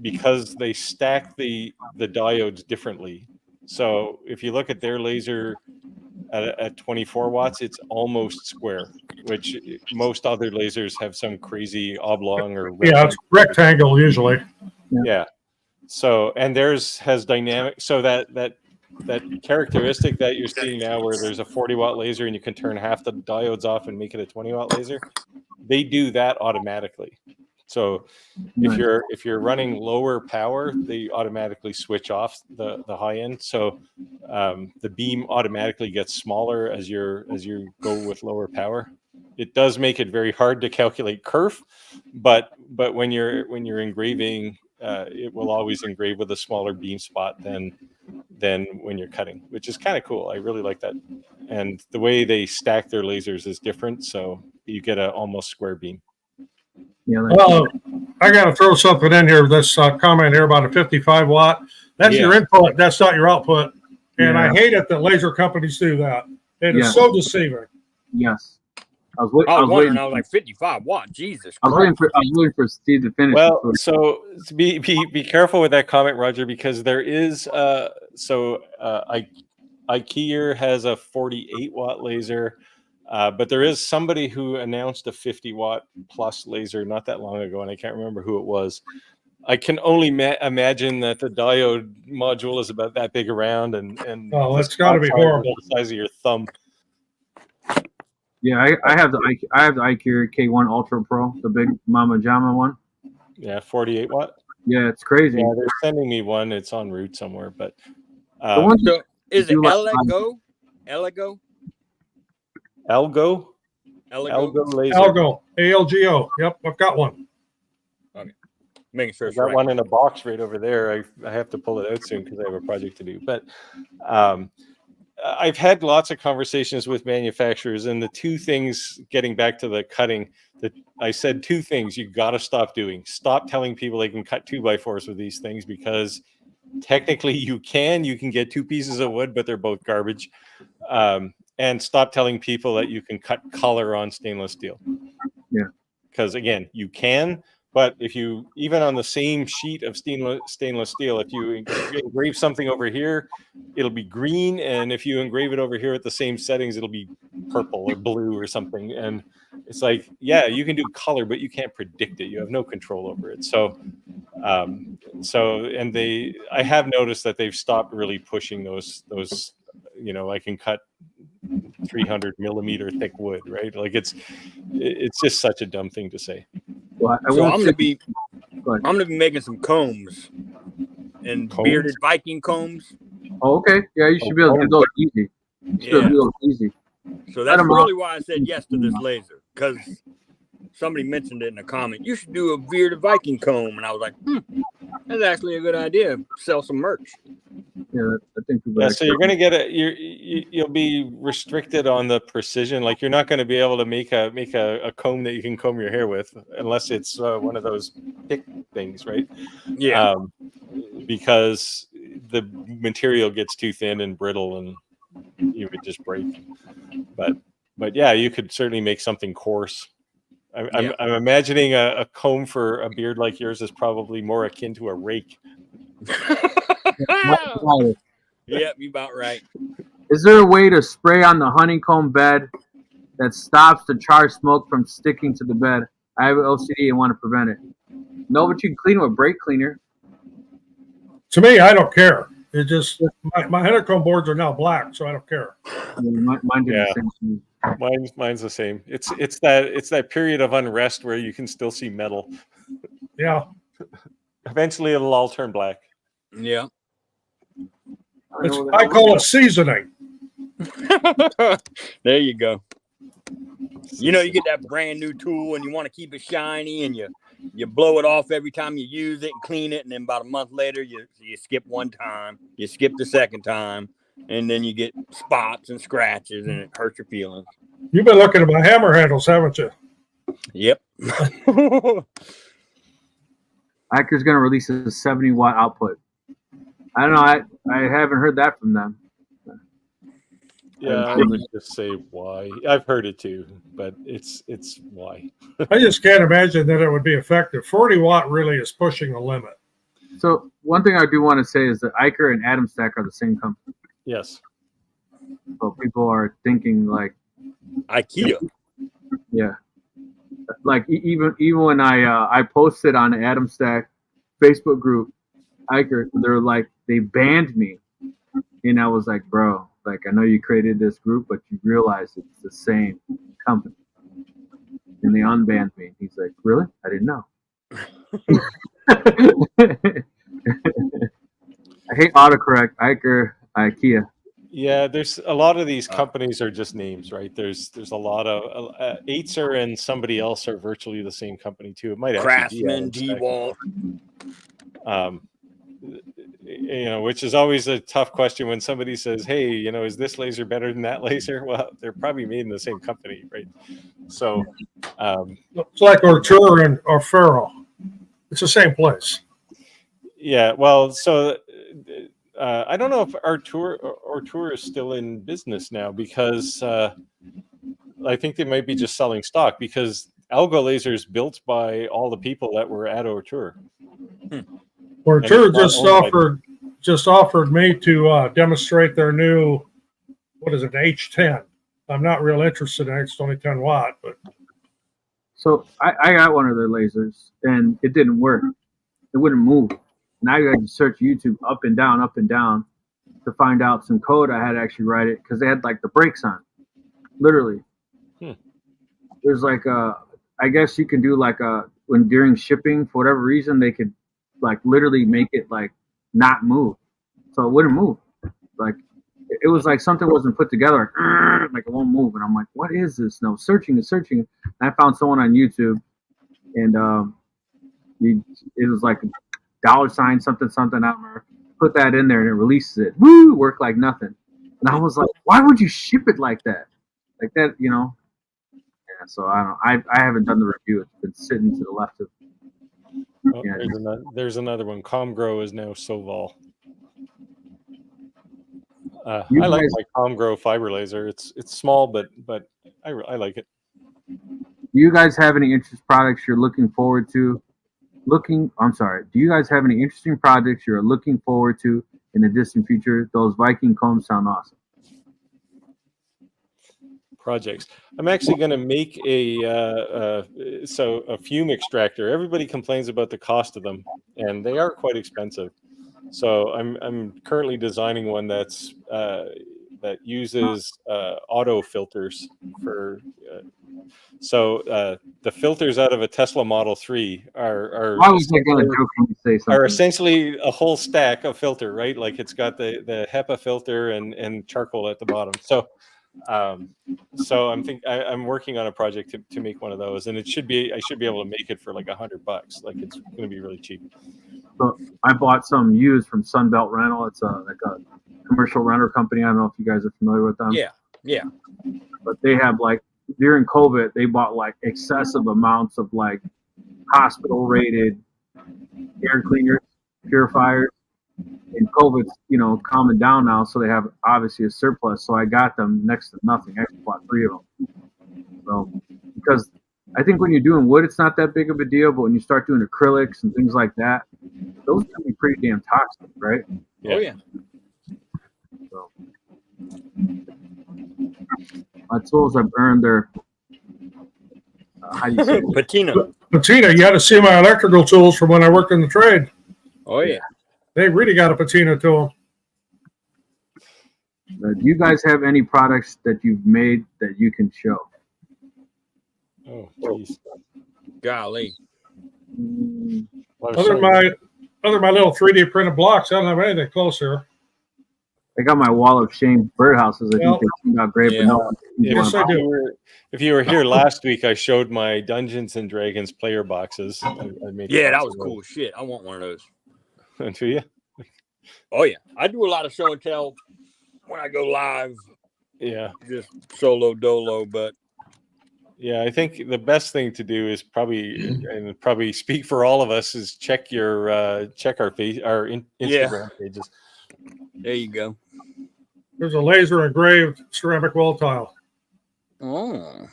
Because they stack the diodes differently. So if you look at their laser at 24 watts, it's almost square, which most other lasers have some crazy oblong or it's rectangle usually. Yeah. So, and theirs has dynamic. So that characteristic that you're seeing now, where there's a 40 watt laser and you can turn half the diodes off and make it a 20 watt laser, they do that automatically. So if you're running lower power, they automatically switch off the high end. So the beam automatically gets smaller as you go with lower power. It does make it very hard to calculate kerf, but when you're engraving, it will always engrave with a smaller beam spot than when you're cutting, which is kind of cool. I really like that. And the way they stack their lasers is different, so you get a almost square beam. Yeah, Well, I got to throw something in here. This comment here about a 55 watt. That's your input. That's not your output. And I hate it that laser companies do that. It is so deceiving. Yes. I was wondering. I was like 55 watt. Jesus. I was waiting for Steve to finish. Well, so be careful with that comment, Roger, because there is IKEA has a 48 watt laser. But there is somebody who announced a 50 watt plus laser not that long ago, and I can't remember who it was. I can only imagine that the diode module is about that big around, and it's got to be horrible. The size of your thumb. Yeah, I have the IKEA K1 Ultra Pro, the big Mama Jama one. Yeah, 48 watt. Yeah, it's crazy. Yeah, they're sending me one. It's en route somewhere, but so is it Elego? Elego? Algo laser. Algo, ALGO. Yep, I've got one. Okay, making sure. I've got one in a box right over there. I have to pull it out soon because I have a project to do. But I've had lots of conversations with manufacturers, and the two things, getting back to the cutting, that I said two things you got to stop doing. Stop telling people they can cut 2x4s with these things, because technically you can get 2 pieces of wood, but they're both garbage. And stop telling people that you can cut color on stainless steel. Yeah. Because again, you can, but if you, even on the same sheet of stainless steel, if you engrave something over here, it'll be green, and if you engrave it over here at the same settings, it'll be purple or blue or something. And it's like, yeah, you can do color, but you can't predict it. You have no control over it. So I have noticed that they've stopped really pushing those, I can cut 300 millimeter thick wood, right? Like it's just such a dumb thing to say. Well, So I'm gonna be making some combs and bearded Viking combs. Oh, okay. Yeah, you should be able to do those easy. So that's really why I said yes to this laser, because somebody mentioned it in a comment. You should do a bearded Viking comb, and I was like, that's actually a good idea. Sell some merch. Yeah, I think. Yeah, so you're gonna get you'll be restricted on the precision. Like you're not going to be able to make a comb that you can comb your hair with, unless it's one of those pick things, right? Yeah. Because the material gets too thin and brittle, and you would just break. But yeah, you could certainly make something coarse. I'm imagining a comb for a beard like yours is probably more akin to a rake. Yep, you about right. Is there a way to spray on the honeycomb bed that stops the charred smoke from sticking to the bed? I have OCD and want to prevent it. No, but you can clean it with brake cleaner. To me, I don't care. It just my honeycomb boards are now black, so I don't care. Mine did the same. Mine's the same. It's that period of unrest where you can still see metal. Yeah. Eventually, it'll all turn black. Yeah. I call it seasoning. There you go. You get that brand new tool and you want to keep it shiny, and you blow it off every time you use it and clean it, and then about a month later you skip one time, you skip the second time, and then you get spots and scratches, and it hurts your feelings. You've been looking at my hammer handles, haven't you? Yep. Acker's going to release a 70-watt output. I don't know. I haven't heard that from them. Yeah, I would just say why. I've heard it too, but it's why. I just can't imagine that it would be effective. 40 watt really is pushing the limit. So one thing I do want to say is that Iker and Atom Stack are the same company. Yes. So people are thinking like IKEA. Yeah. Like even when I posted on the Atom Stack Facebook group, Iker, they're like, they banned me. And I was like, bro, like, I know you created this group, but you realize it's the same company. And they unbanned me. He's like, really? I didn't know. I hate autocorrect. Iker, IKEA. Yeah, there's a lot of these companies are just names, right? There's a lot of Aether and somebody else are virtually the same company too. It might Craftsman, DeWalt. Which is always a tough question when somebody says, "Hey, is this laser better than that laser?" Well, they're probably made in the same company, right? So it's like Artura or Ferro. It's the same place. Yeah, well, so I don't know if Artura is still in business now, because I think they might be just selling stock, because Algo Laser is built by all the people that were at Artura. Artura just offered me to demonstrate their new, what is it, H10. I'm not real interested in it. It's only 10 watt, but. So I got one of their lasers and it didn't work. It wouldn't move. Now you had to search YouTube up and down to find out some code. I had to actually write it because they had like the brakes on, literally. There's like I guess you can do like when during shipping, for whatever reason, they could like literally make it like not move. So it wouldn't move. Like it was like something wasn't put together, like it won't move. And I'm like, what is this? No, searching and searching. And I found someone on YouTube, and it was like $, something, I don't remember. Put that in there and it releases it. Woo, worked like nothing. And I was like, why would you ship it like that? Like that, Yeah, so I don't. I haven't done the review. It's been sitting to the left of. There's another one. Comgrow is now Soval. I You like guys- my Comgrow fiber laser. It's small, but I like it. Do you guys have any interest products you're looking forward to? Do you guys have any interesting projects you're looking forward to in the distant future? Those Viking combs sound awesome. Projects. I'm actually going to make a fume extractor. Everybody complains about the cost of them, and they are quite expensive. So I'm currently designing one that uses auto filters for. The filters out of a Tesla Model 3 are I was like going to jokingly say something. are essentially a whole stack of filter, right? Like it's got the HEPA filter and charcoal at the bottom. So I'm working on a project to make one of those, and I should be able to make it for like $100. Like it's going to be really cheap. So I bought some used from Sunbelt Rental. It's like a commercial renter company. I don't know if you guys are familiar with them. Yeah. But they have like during COVID, they bought like excessive amounts of like hospital rated air cleaners, purifiers. And COVID's, calming down now, so they have obviously a surplus. So I got them next to nothing. I actually bought 3 of them. So because I think when you're doing wood, it's not that big of a deal, but when you start doing acrylics and things like that, those can be pretty damn toxic, right? Yeah. Oh yeah. So my tools have earned their how do you say it? Patina. Patina, you got to see my electrical tools from when I worked in the trade. Oh yeah. They really got a patina to them. Do you guys have any products that you've made that you can show? Oh, geez. Golly. Well, Other than my little 3D printed blocks, I don't have anything closer. I got my wall of shame birdhouses. I Well, think they turned out great, yeah. but no. Yes, I do. If you were here last week, I showed my Dungeons and Dragons player boxes. I made Yeah, that boxes was cool as shit. I want one of those. Do you? Oh yeah. I do a lot of show and tell when I go live, Yeah. just solo dolo, but Yeah, I think the best thing to do is probably speak for all of us is check our Instagram pages. there you go. There's a laser engraved ceramic wall tile. Oh,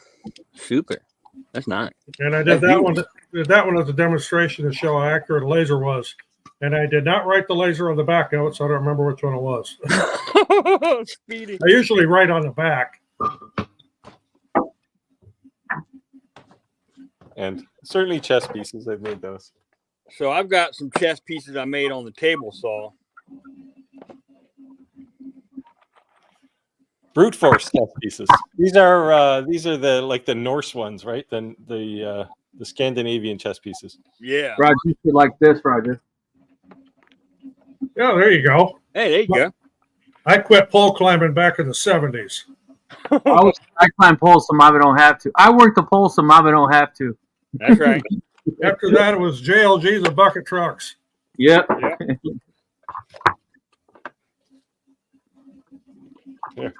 super. That's nice. And I did that one as a demonstration to show how accurate a laser was. And I did not write the laser on the back of it, so I don't remember which one it was. Speedy. I usually write on the back. And certainly chess pieces, I've made those. So I've got some chess pieces I made on the table saw. Brute force chess pieces. These are the Norse ones, right? Then the Scandinavian chess pieces. Yeah. Roger, you should like this, Roger. Yeah, there you go. Hey, there you go. I quit pole climbing back in the 70s. I climb poles so Mama don't have to. I work the poles so Mama don't have to. That's right. After that, it was JLGs and bucket trucks. Yep. Here,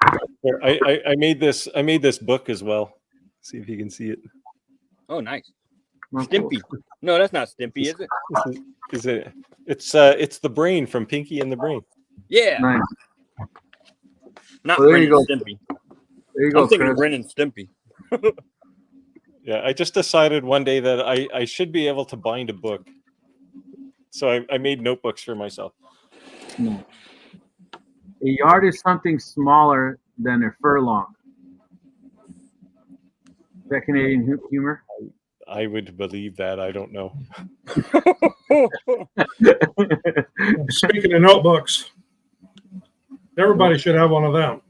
I made this book as well. See if you can see it. Oh, nice. Stimpy. No, that's not Stimpy, is it? It's the brain from Pinky and the Brain. Yeah. Nice. Not Well, there Ren you and go. Stimpy. There you go, I'm thinking Chris. of Ren and Stimpy. Yeah, I just decided one day that I should be able to bind a book. So I made notebooks for myself. No. A yard is something smaller than a furlong. Is that Canadian humor? I would believe that. I don't know. Speaking of notebooks, everybody should have one of them.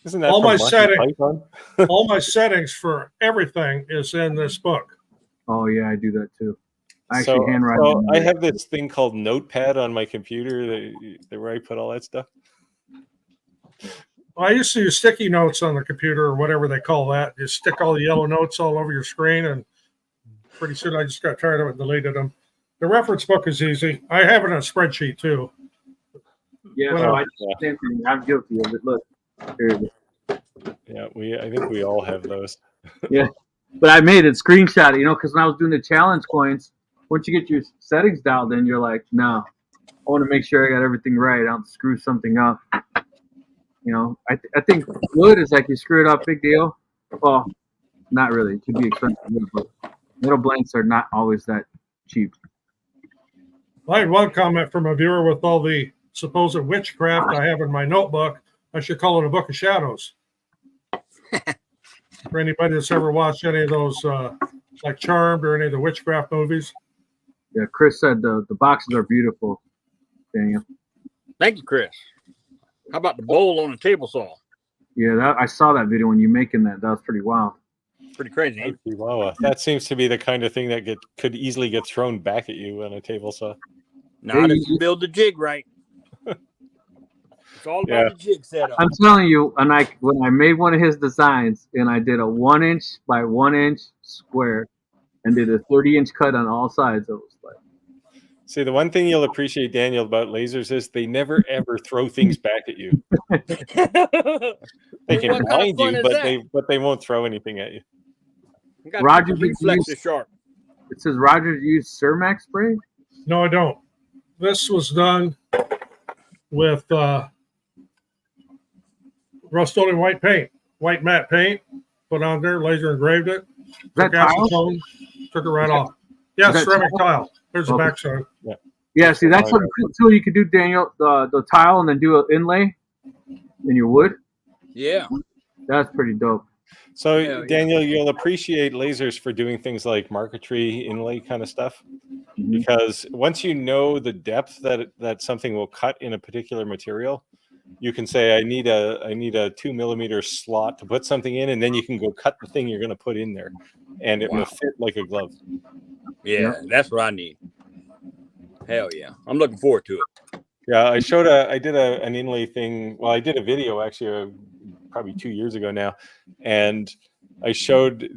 Isn't that All from my Monty setting- Python? All my settings for everything is in this book. Oh yeah, I do that too. I actually handwrite. So I have this thing called Notepad on my computer where I put all that stuff. I used to use sticky notes on the computer or whatever they call that. You stick all the yellow notes all over your screen, and pretty soon I just got tired of it and deleted them. The reference book is easy. I have it on a spreadsheet too. Yeah, so I do the same thing. I'm guilty of it. Look, here it is. Yeah, I think we all have those. But I made it screenshot it, because when I was doing the challenge coins, once you get your settings dialed in, you're like, no, want to make sure I got everything right. I don't screw something up. I think wood is like you screw it up, big deal. Well, not really. It could be expensive, but metal blanks are not always that cheap. I had one comment from a viewer with all the supposed witchcraft I have in my notebook. I should call it a book of shadows. For anybody that's ever watched any of those, like Charmed or any of the witchcraft movies. Yeah, Chris said the boxes are beautiful, Daniel. Thank you, Chris. How about the bowl on a table saw? Yeah, I saw that video when you making that. That was pretty wild. Pretty crazy. Ain't it? Wow, that seems to be the kind of thing that could easily get thrown back at you on a table saw. Not if you build the jig right. It's all about the jig setup. I'm telling you, when I made one of his designs and I did a 1-inch by 1-inch square and did a 30-inch cut on all sides, it was like. See, the one thing you'll appreciate, Daniel, about lasers is they never ever throw things back at you. They can blind you, but they won't throw anything at you. Roger, reflex is sharp. It says Roger used Cermax spray. No, I don't. This was done with Rust-Oleum white paint, white matte paint. Put on there, laser engraved it. Took acetone, took it right off. Yeah, ceramic tile. There's the backside. Yeah, see, that's what tool you could do, Daniel. The tile and then do an inlay in your wood. Yeah, that's pretty dope. So, Daniel, you'll appreciate lasers for doing things like marquetry, inlay kind of stuff, because once you know the depth that something will cut in a particular material, you can say, I need a 2 millimeter slot to put something in, and then you can go cut the thing you're going to put in there, and it will fit like a glove. Yeah, that's what I need. Hell yeah, I'm looking forward to it. Yeah, I did an inlay thing. Well, I did a video actually probably 2 years ago now, and I showed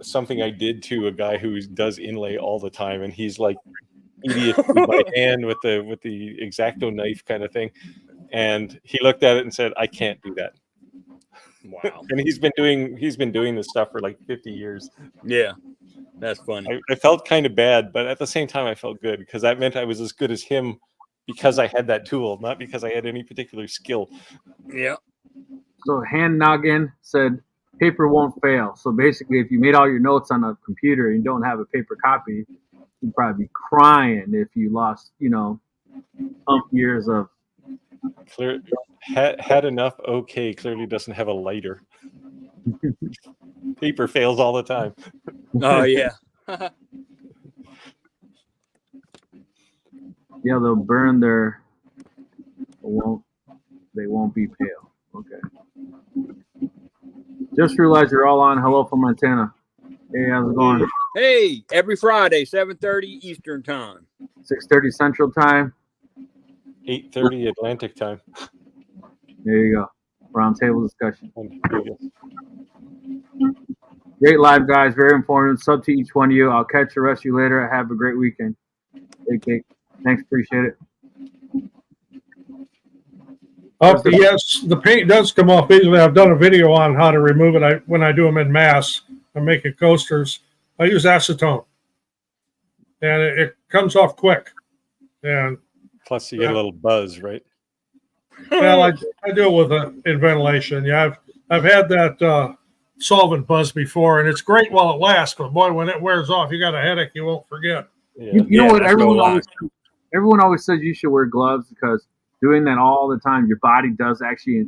something I did to a guy who does inlay all the time, and he's like idiot by hand with the X-Acto knife kind of thing, and he looked at it and said, "I can't do that." Wow. And he's been doing this stuff for like 50 years. Yeah. That's funny. I felt kind of bad, but at the same time, I felt good because that meant I was as good as him because I had that tool, not because I had any particular skill. Yeah. So Hand Noggin said, paper won't fail. So basically, if you made all your notes on a computer and you don't have a paper copy, you'd probably be crying if you lost, years of. Had enough. Okay, clearly doesn't have a lighter. Paper fails all the time. Oh yeah. Yeah, they'll burn their. They won't be pale. Okay. Just realized you're all on. Hello from Montana. Hey, how's it going? Hey, every Friday, 7:30 Eastern time. 6:30 Central time. 8:30 Atlantic time. There you go. Roundtable discussion. Great live, guys. Very informative. Sub to each one of you. I'll catch the rest of you later. Have a great weekend. Hey, Kate. Thanks. Appreciate it. Yes, the paint does come off easily. I've done a video on how to remove it. When I do them in mass, I'm making coasters. I use acetone, and it comes off quick. And plus, you get a little buzz, right? Well, I do it with in ventilation. Yeah, I've had that solvent buzz before, and it's great while it lasts. But boy, when it wears off, you got a headache you won't forget. Yeah. You know what? Everyone always says you should wear gloves because doing that all the time, your body does actually,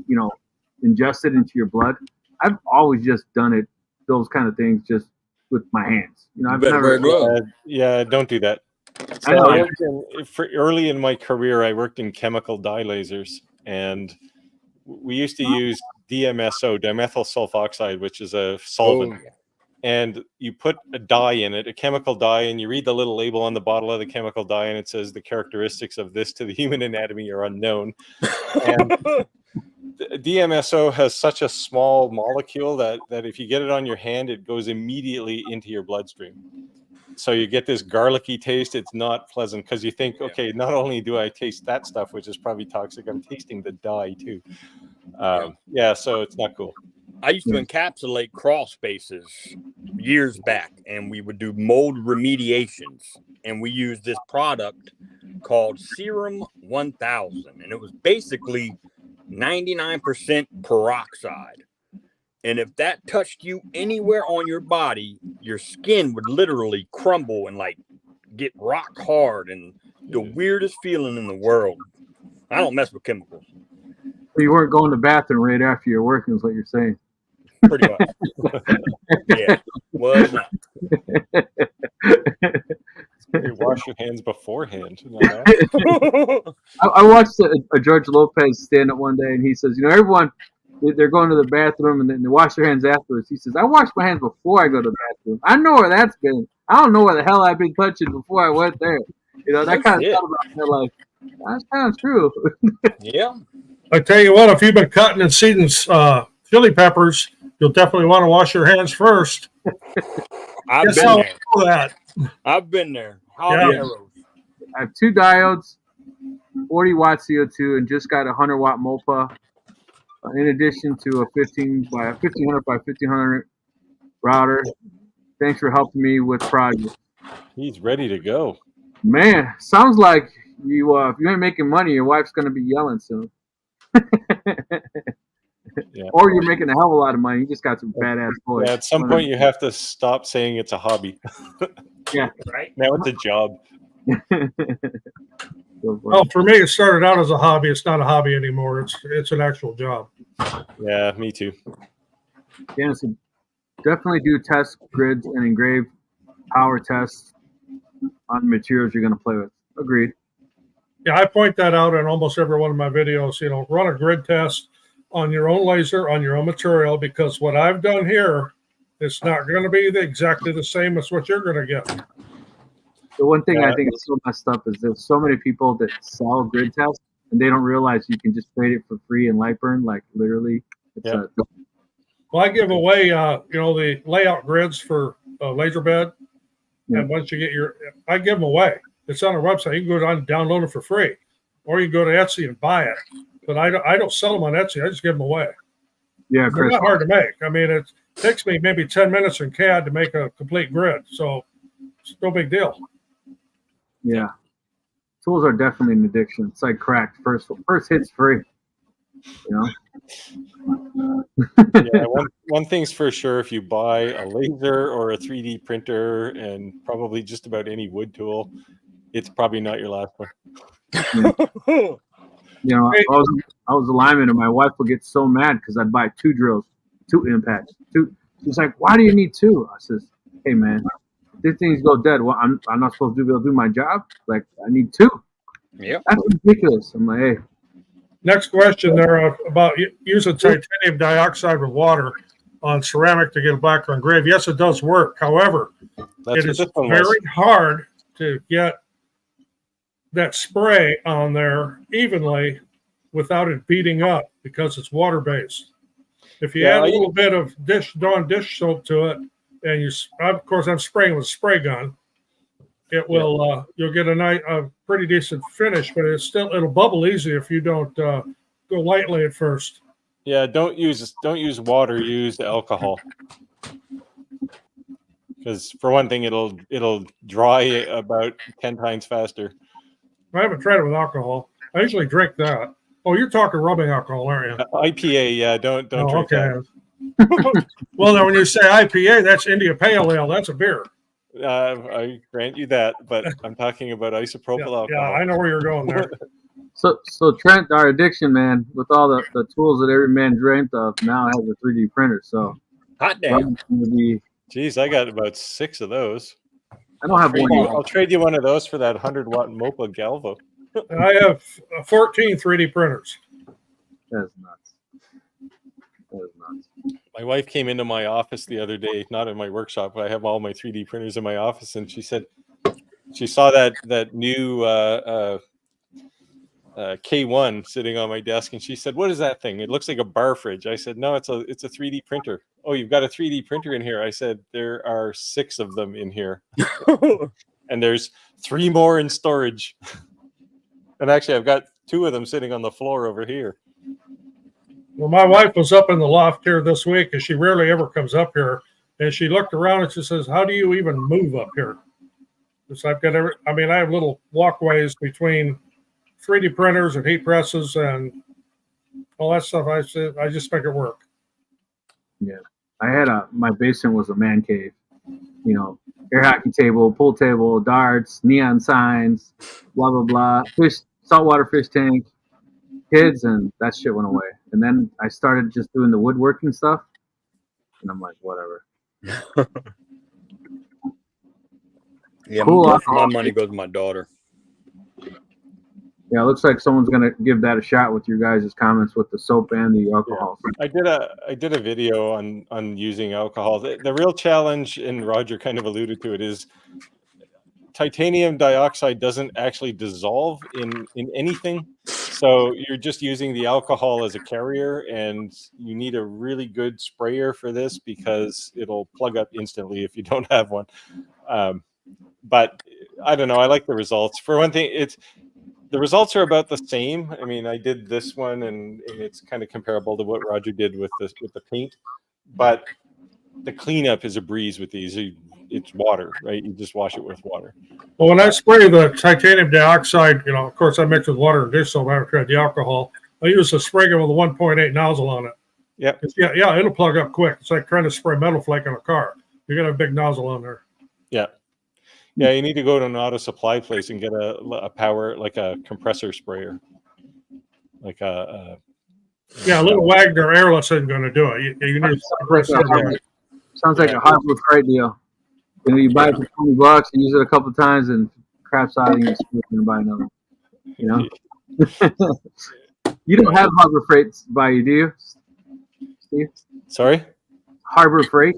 ingest it into your blood. I've always just done it, those kind of things, just with my hands. I've never. Don't do that. So early in my career, I worked in chemical dye lasers, and we used to use DMSO, dimethyl sulfoxide, which is a solvent. Oh. And you put a dye in it, a chemical dye, and you read the little label on the bottle of the chemical dye, and it says the characteristics of this to the human anatomy are unknown. And DMSO has such a small molecule that if you get it on your hand, it goes immediately into your bloodstream. So you get this garlicky taste. It's not pleasant because you think, okay, not only do I taste that stuff, which is probably toxic, I'm tasting the dye too. So it's not cool. I used to encapsulate crawl spaces years back, and we would do mold remediations, and we used this product called Serum 1000, and it was basically 99% peroxide. And if that touched you anywhere on your body, your skin would literally crumble and like get rock hard, and the weirdest feeling in the world. I don't mess with chemicals. So you weren't going to the bathroom right after you're working, is what you're saying. Pretty much. Yeah. Was not. You wash your hands beforehand. I watched a George Lopez stand up one day, and he says, everyone, they're going to the bathroom and then they wash their hands afterwards. He says, I wash my hands before I go to the bathroom. I know where that's been. I don't know where the hell I've been touching before I went there. That kind of thought about it, like, that's kind of true. Yeah. I tell you what, if you've been cutting and seeding chili peppers, you'll definitely want to wash your hands first. I've been there. Yeah. I have 2 diodes, 40 watt CO2, and just got a 100 watt MOPA. In addition to a 1500 by 1500 router. Thanks for helping me with projects. He's ready to go. Man, sounds like you. If you ain't making money, your wife's gonna be yelling soon. Yeah. Or you're making a hell of a lot of money. You just got some badass boys. Yeah, at some point you have to stop saying it's a hobby. Yeah, right. Now it's a job. Well, for me, it started out as a hobby. It's not a hobby anymore. It's an actual job. Yeah, me too. Yeah, so definitely do test grids and engrave power tests on the materials you're going to play with. Agreed. Yeah, I point that out in almost every one of my videos. Run a grid test on your own laser, on your own material, because what I've done here, it's not going to be exactly the same as what you're going to get. The one thing I think is so messed up is there's so many people that sell grid tests and they don't realize you can just trade it for free in Lightburn. Like literally, Well, I give away, the layout grids for laser bed, and once you get I give them away. It's on our website. You can go down and download it for free, or you can go to Etsy and buy it. But I don't sell them on Etsy. I just give them away. Yeah, they're not hard to make. I mean, it takes me maybe 10 minutes in CAD to make a complete grid, so it's no big deal. Yeah, tools are definitely an addiction. It's like crack. First hit's free. Yeah, one thing's for sure: if you buy a laser or a 3D printer, and probably just about any wood tool, it's probably not your last one. I was a lineman, and my wife would get so mad because I'd buy 2 drills, 2 impacts, 2. She's like, "Why do you need 2?" I says, "Hey man, these things go dead. Well, I'm not supposed to be able to do my job. Like, I need 2. Yeah, that's ridiculous." I'm like, hey. Next question there about using titanium dioxide with water on ceramic to get a black engrave. Yes, it does work. However, it is very hard to get that spray on there evenly without it beating up because it's water based. If you add a little bit of dish soap to it, and of course I'm spraying with a spray gun, it will you'll get a pretty decent finish, but it'll bubble easy if you don't go lightly at first. Yeah, don't use water, use alcohol. Because for one thing, it'll dry about 10 times faster. I haven't tried it with alcohol. I usually drink that. Oh, you're talking rubbing alcohol, aren't you? IPA, yeah, don't drink that. Well, now when you say IPA, that's India Pale Ale. That's a beer. I grant you that, but I'm talking about isopropyl alcohol. Yeah, I know where you're going there. So Trent, our addiction, man, with all the tools that every man dreamt of, now has a 3D printer. So hot damn. Jeez, I got about 6 of those. I don't have one. I'll trade you one of those for that 100-watt MOPA Galvo. I have 14 3D printers. That's nuts. That is nuts. My wife came into my office the other day, not in my workshop, but I have all my 3D printers in my office, and she said she saw that new K1 sitting on my desk, and she said, "What is that thing? It looks like a bar fridge." I said, "No, it's a 3D printer." "Oh, you've got a 3D printer in here?" I said, "There are 6 of them in here." And there's 3 more in storage. And actually, I've got 2 of them sitting on the floor over here. Well, my wife was up in the loft here this week, and she rarely ever comes up here. And she looked around and she says, "How do you even move up here?" Because I've got I have little walkways between 3D printers and heat presses and all that stuff. I just make it work. Yeah, I had my basement was a man cave. You know, air hockey table, pool table, darts, neon signs, blah blah blah, fish, saltwater fish tank, kids, and that shit went away. And then I started just doing the woodworking stuff, and I'm like, whatever. Yeah, Cool. most of my money goes to my daughter. Yeah, it looks like someone's gonna give that a shot with your guys' comments with the soap and the alcohol. Yeah. I did a video on using alcohol. The real challenge, and Roger kind of alluded to it, is titanium dioxide doesn't actually dissolve in anything. So you're just using the alcohol as a carrier, and you need a really good sprayer for this because it'll plug up instantly if you don't have one. But I don't know. I like the results. For one thing, the results are about the same. I mean, I did this one, and it's kind of comparable to what Roger did with the paint. But the cleanup is a breeze with these. It's water, right? You just wash it with water. Well, when I spray the titanium dioxide, of course, I mix with water and dish soap after the alcohol. I use a spray gun with a 1.8 nozzle on it. Yeah. Yeah, it'll plug up quick. It's like trying to spray metal flake on a car. You're gonna have a big nozzle on there. Yeah. Yeah, you need to go to an auto supply place and get a power, like a compressor sprayer, like a little Wagner airless isn't going to do it. You need a compressor. Sounds like a Harbor Freight deal. You buy it for $20, you use it a couple of times, and craps out, and you're going to buy another. You don't have Harbor Freight by you, do you, Steve? Sorry? Harbor Freight?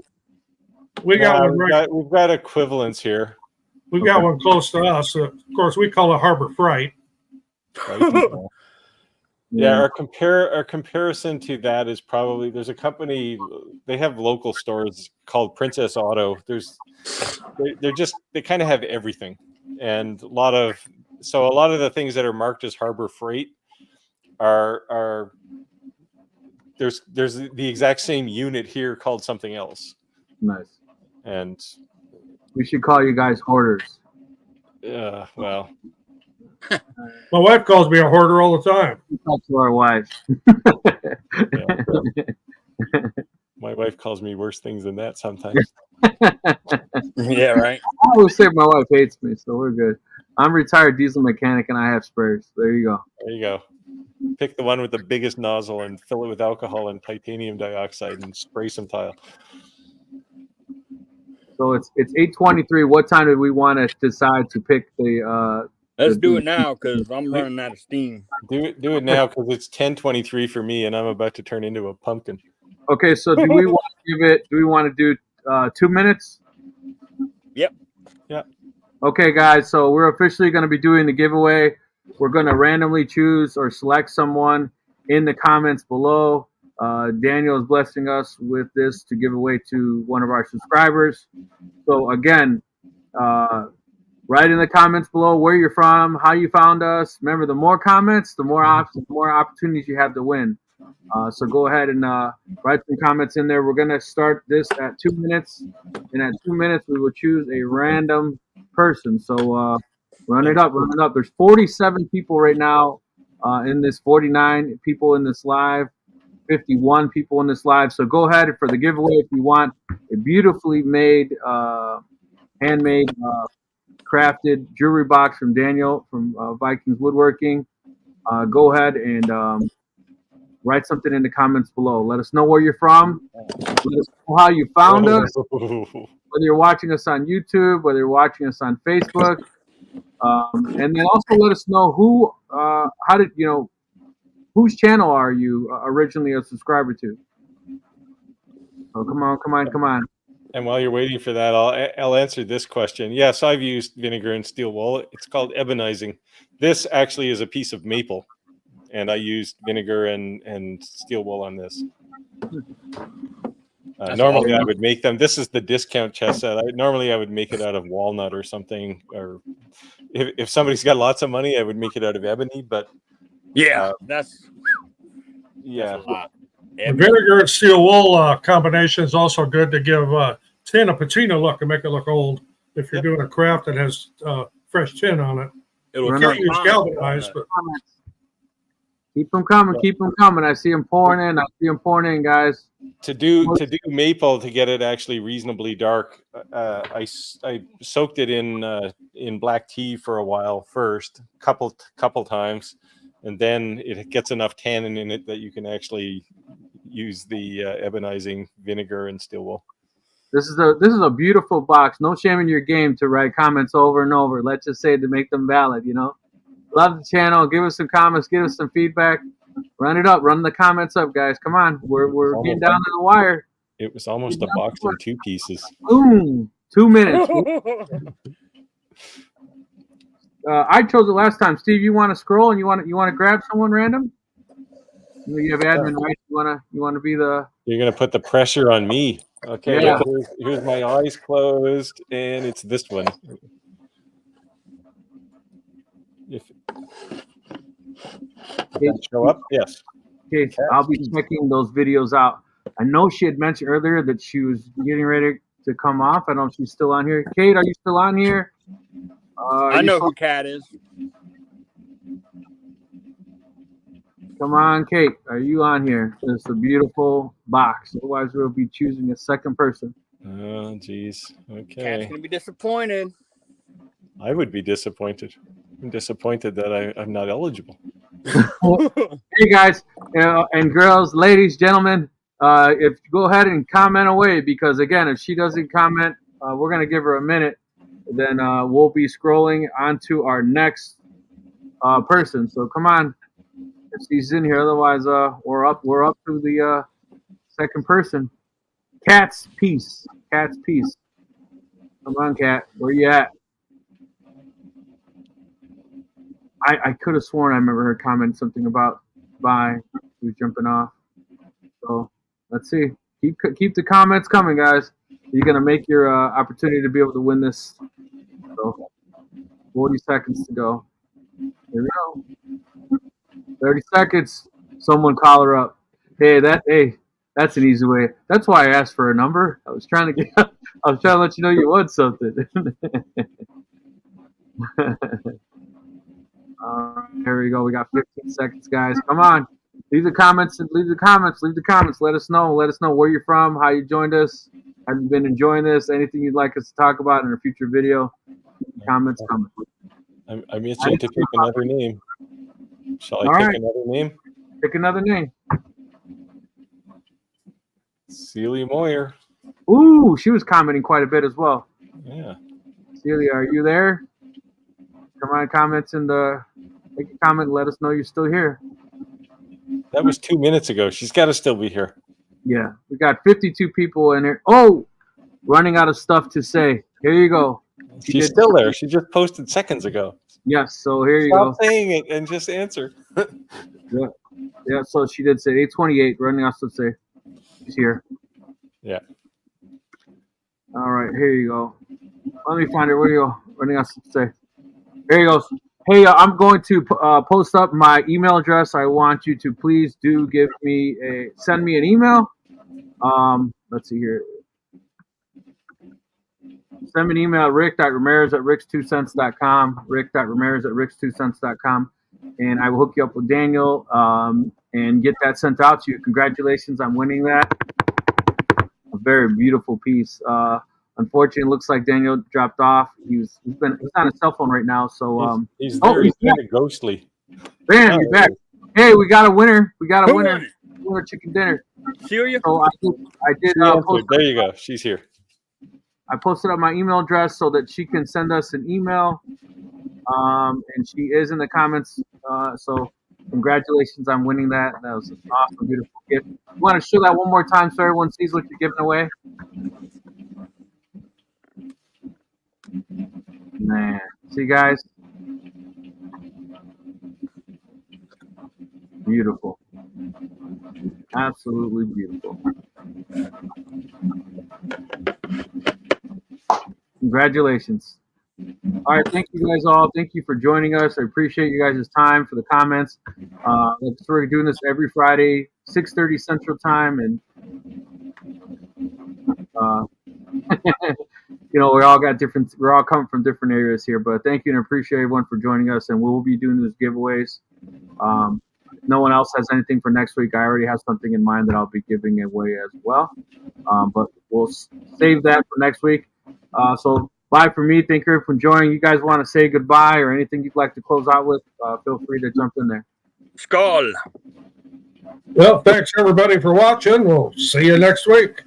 We got one right. We've got equivalents here. We've got one close to us. Of course, we call it Harbor Freight. Yeah, our comparison to that is probably, there's a company, they have local stores called Princess Auto. They kind of have everything, and a lot of the things that are marked as Harbor Freight are there's the exact same unit here called something else. Nice. And we should call you guys hoarders. Well. My wife calls me a hoarder all the time. We talk to our wives. My wife calls me worse things than that sometimes. Yeah, right. I always say my wife hates me, so we're good. I'm a retired diesel mechanic, and I have sprayers. There you go. There you go. Pick the one with the biggest nozzle and fill it with alcohol and titanium dioxide and spray some tile. So it's 8:23. What time did we want to decide to pick the? Let's do it now because I'm running out of steam. Do it now because it's 10:23 for me, and I'm about to turn into a pumpkin. Okay, so do we want to give it? Do we want to do 2 minutes? Yep. Yeah. Okay, guys. So we're officially going to be doing the giveaway. We're going to randomly choose or select someone in the comments below. Daniel is blessing us with this to give away to one of our subscribers. So again, write in the comments below where you're from, how you found us. Remember, the more comments, the more options, the more opportunities you have to win. So go ahead and write some comments in there. We're going to start this at 2 minutes. And at 2 minutes, we will choose a random person. So run it up. There's 47 people right now in this, 49 people in this live, 51 people in this live. So go ahead for the giveaway if you want a beautifully made, handmade, crafted jewelry box from Daniel from Viking's Woodworking. Go ahead and write something in the comments below. Let us know where you're from. Let us know how you found us. Whether you're watching us on YouTube, whether you're watching us on Facebook, and then also let us know whose channel are you originally a subscriber to? Oh, come on. And while you're waiting for that, I'll answer this question. Yes, I've used vinegar and steel wool. It's called ebonizing. This actually is a piece of maple, and I used vinegar and steel wool on this. Normally, I would make them. This is the discount chest set. Normally, I would make it out of walnut or something. Or if somebody's got lots of money, I would make it out of ebony. But that's a lot. The vinegar and steel wool combination is also good to give tin a patina look and make it look old. if you're doing a craft that has fresh tin on it. It'll You Run can't use galvanized, but Keep them coming. Keep them coming. I see them pouring in. I see them pouring in, guys. To do maple to get it actually reasonably dark, I soaked it in black tea for a while first, couple times, and then it gets enough tannin in it that you can actually use the ebonizing vinegar and steel wool. This is a beautiful box. No shame in your game to write comments over and over. Let's just say to make them valid. Love the channel. Give us some comments. Give us some feedback. Run it up. Run the comments up, guys. Come on. We're getting down to the wire. It was almost a box in 2 pieces. Boom. 2 minutes. I chose it last time. Steve, you want to scroll and you want to grab someone random? You have admin rights. You want to be the. You're gonna put the pressure on me. Okay. Yeah. Here's my eyes closed, and it's this one. If show up, yes. Okay, I'll be checking those videos out. I know she had mentioned earlier that she was getting ready to come off. I don't know if she's still on here. Kate, are you still on here? I know who Kat is. Come on, Kate. Are you on here? It's a beautiful box. Otherwise, we'll be choosing a second person. Oh, geez. Okay. Kat's gonna be disappointed. I would be disappointed. I'm disappointed that I'm not eligible. Hey, guys, and girls, ladies, gentlemen, if go ahead and comment away, because again, if she doesn't comment, we're gonna give her a minute. Then we'll be scrolling onto our next person. So come on, if she's in here. Otherwise, we're up to the second person. Cat's piece. Cat's piece. Come on, Cat. Where you at? I could have sworn I remember her comment something about bye. She was jumping off. So let's see. Keep the comments coming, guys. You're gonna make your opportunity to be able to win this. So 40 seconds to go. Here we go. 30 seconds. Someone call her up. Hey, that's an easy way. That's why I asked for a number. I was trying to let you know you won something. All right, here we go. We got 15 seconds, guys. Come on. Leave the comments. Let us know. Let us know where you're from, how you joined us. Have you been enjoying this? Anything you'd like us to talk about in a future video? Comments coming. I'm itching to pick another name. Shall I pick another name? Pick another name. Celia Moyer. Ooh, she was commenting quite a bit as well. Yeah. Celia, are you there? Come on, make a comment and let us know you're still here. That was 2 minutes ago. She's got to still be here. Yeah, we got 52 people in here. Oh, running out of stuff to say. Here you go. She's still there. She just posted seconds ago. Yes, so here you Stop go. saying it and just answer. Yeah, so she did say 828, running out of stuff to say. She's here. Yeah. All right, here you go. Let me find it. Where you go? Running out of stuff to say. Here you go. Hey, I'm going to post up my email address. I want you to please send me an email. Let's see here. Send me an email, rick.ramirez@ricks2cents.com, rick.ramirez@ricks2cents.com, and I will hook you up with Daniel and get that sent out to you. Congratulations on winning that. A very beautiful piece. Unfortunately, it looks like Daniel dropped off. He's on his cell phone right now. So he's there. He's kind of ghostly. Bam, he's back. Hey, we got a winner. Winner chicken dinner. Celia? So I did. There you go. She's here. I posted up my email address so that she can send us an email. And she is in the comments. So congratulations on winning that. That was an awesome, beautiful gift. You want to show that one more time so everyone sees what you're giving away? Man, see, guys, beautiful, absolutely beautiful. Congratulations. All right, thank you guys all. Thank you for joining us. I appreciate you guys' time for the comments. We're doing this every Friday, 6:30 Central Time, and we're all coming from different areas here. But thank you and appreciate everyone for joining us. And we will be doing those giveaways. No one else has anything for next week. I already have something in mind that I'll be giving away as well. But we'll save that for next week. So bye for me. Thank you for joining. You guys want to say goodbye or anything you'd like to close out with? Feel free to jump in there. Skull. Well, thanks everybody for watching. We'll see you next week.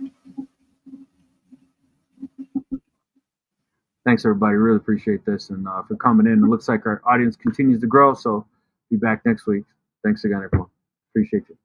Thanks, everybody. Really appreciate this and for coming in. It looks like our audience continues to grow, so be back next week. Thanks again, everyone. Appreciate you.